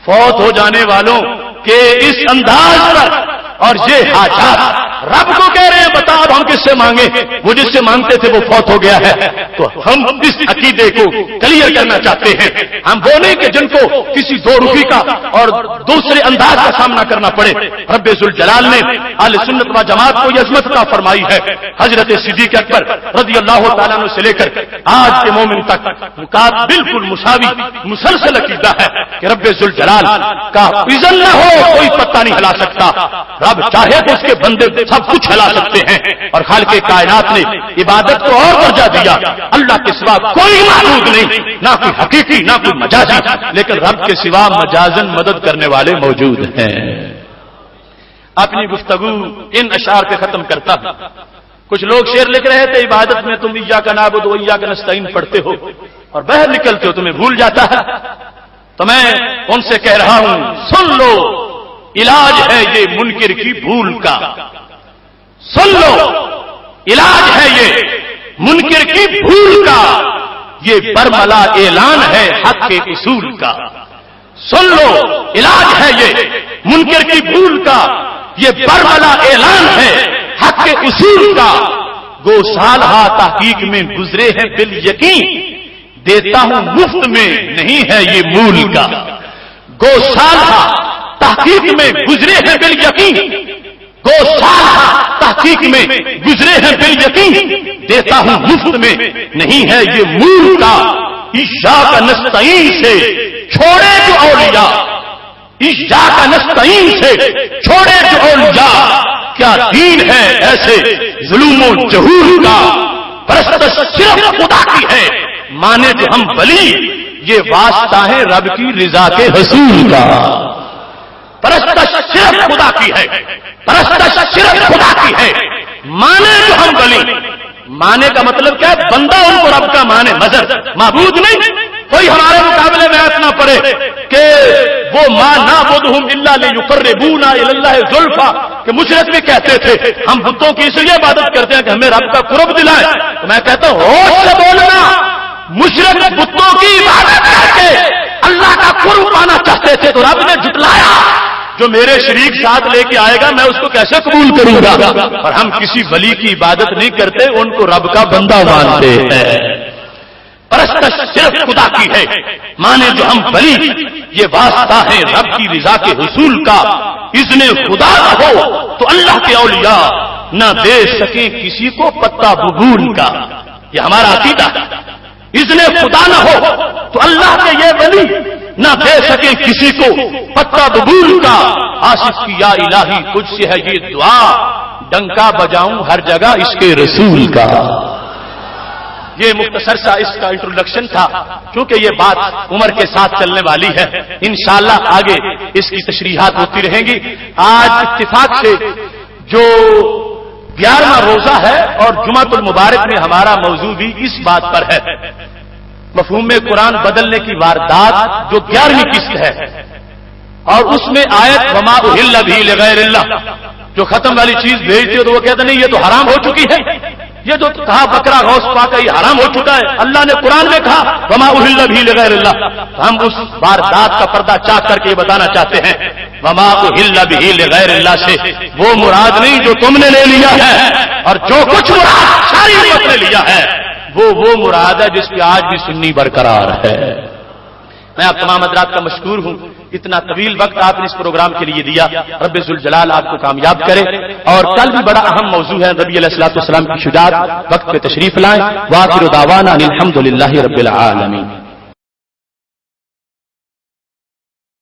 فوت ہو جانے والوں کے اس انداز پر اور یہ حاجات رب کو کہہ رہے ہیں بتا اب ہم کس سے مانگیں؟ وہ جس سے مانگتے تھے وہ فوت ہو گیا ہے. تو ہم اس عقیدے کو کلیئر کرنا چاہتے ہیں. ہم وہ نہیں کہ جن کو کسی دو روحی کا اور دوسرے انداز کا سامنا کرنا پڑے. رب ذوالجلال نے اہل سنت و جماعت کو یہ عظمت عطا فرمائی ہے. حضرت صدیق اکبر رضی اللہ تعالیٰ عنہ سے لے کر آج کے مومن تک بالکل مساوی مسلسل عقیدہ ہے کہ رب ذوالجلال کا اذن نہ ہو کوئی پتہ نہیں ہلا سکتا. رب چاہے تو اس کے بندے سب کچھ ہلا سکتے ہیں. اور خالق کائنات نے عبادت کو اور درجہ دیا. اللہ کے سوا کوئی معبود نہیں، نہ کوئی حقیقی نہ کوئی مجازی، لیکن رب کے سوا مجازن مدد کرنے والے موجود ہیں. اپنی گفتگو ان اشعار پہ ختم کرتا ہوں. کچھ لوگ شعر لکھ رہے تھے عبادت میں تم ایاک نعبد و ایاک نستعین پڑھتے ہو اور باہر نکلتے ہو تمہیں بھول جاتا ہے. تو میں ان سے کہہ رہا ہوں سن لو، علاج ہے یہ منکر کی بھول کا. سن لو، علاج ہے یہ منکر کی بھول کا، یہ برملا اعلان ہے حق کے اصول کا. سن لو، علاج ہے یہ منکر کی بھول کا، یہ برملا اعلان ہے حق کے اصول کا. گو سالہ تحقیق میں گزرے ہیں بال یقین، دیتا ہوں مفت میں نہیں ہے یہ مول کا. گو سالہ تحقیق میں گزرے ہیں بال یقین، گو سالہ تحقیق میں گزرے ہیں بال یقین، دیتا ہوں مفت میں نہیں ہے یہ مول کا. ایاک نستعین سے چھوڑے جو اولیاء، ایاک نستعین سے چھوڑے جو اولیاء، کیا دین ہے ایسے ظلم و جہور کا. پرستش صرف خدا کی ہے مانے جو ہم ولی، یہ واسطہ ہے رب کی رضا کے حصول کا. پرستش صرف خدا کی ہے، پرستش صرف خدا کی ہے مانے جو ہم ولی. مانے کا مطلب کیا ہے؟ بندہ ان کو رب کا مانے، مظہر معبود نہیں. کوئی ہمارے مقابلے میں ایسا نہ پڑے کہ وہ ما نعبدہم الا لیقربونا الی اللہ زلفی، کہ مشرک بھی کہتے تھے ہم بتوں کی اس لیے عبادت کرتے ہیں کہ ہمیں رب کا قرب دلائے. تو میں کہتا ہوں ہوش سے بولنا. مشرک بتوں کی عبادت کر کے اللہ کا قرب پانا چاہتے تھے تو رب نے جھٹلایا. جو میرے شریک ساتھ لے کے آئے گا میں اس کو کیسے قبول کروں گا؟ اور ہم کسی ولی کی عبادت نہیں کرتے، ان کو رب کا بندہ مانتے ہیں. پرستش صرف خدا کی ہے مانے جو ہم ولی، یہ واسطہ ہے رب کی رضا کے حصول کا. اذن خدا نہ ہو تو اللہ کے اولیاء نہ دے سکیں کسی کو پتہ ببول کا. یہ ہمارا عقیدہ. اذن خدا نہ ہو تو اللہ کے یہ ولی نہ دے سکیں کسی کو پتہ ببول کا. آصف کی یا الہی کچھ سے ہے یہ دعا، ڈنکا بجاؤں ہر جگہ اس کے رسول کا. یہ مختصر سا اس کا انٹروڈکشن تھا، کیونکہ یہ بات عمر کے ساتھ چلنے والی ہے. انشاءاللہ آگے اس کی تشریحات ہوتی رہیں گی. آج اتفاق سے جو 11واں روزہ ہے اور جمعۃ المبارک میں ہمارا موضوع بھی اس بات پر ہے، مفہوم قرآن بدلنے کی واردات جو 11ویں قسط ہے، اور اس میں آیت وما اہل بھی لغیر اللہ، جو ختم والی چیز بھیجتے ہو تو وہ کہتے نہیں یہ تو حرام ہو چکی ہے. یہ جو کہا بکرا غوث پاک یہ حرام ہو چکا ہے، اللہ نے قرآن میں کہا وما اہل بھی لغیر اللہ. ہم اس واردات کا پردہ چاک کر کے یہ بتانا چاہتے ہیں وما اہل بھی لغیر اللہ سے وہ مراد نہیں جو تم نے لے لیا ہے، اور جو کچھ مراد ساری امت نے لیا ہے وہ مراد ہے جس پہ آج بھی سنی برقرار ہے. میں آپ تمام حضرات کا مشکور ہوں، اتنا طویل وقت آپ نے اس پروگرام کے لیے دیا، رب ذوالجلال آپ کو کامیاب کرے۔ اور کل بھی بڑا اہم موضوع ہے نبی علیہ الصلوۃ والسلام کی شجاعت، وقت پہ تشریف لائیں۔ وآخر دعوانا الحمد للہ رب العالمین۔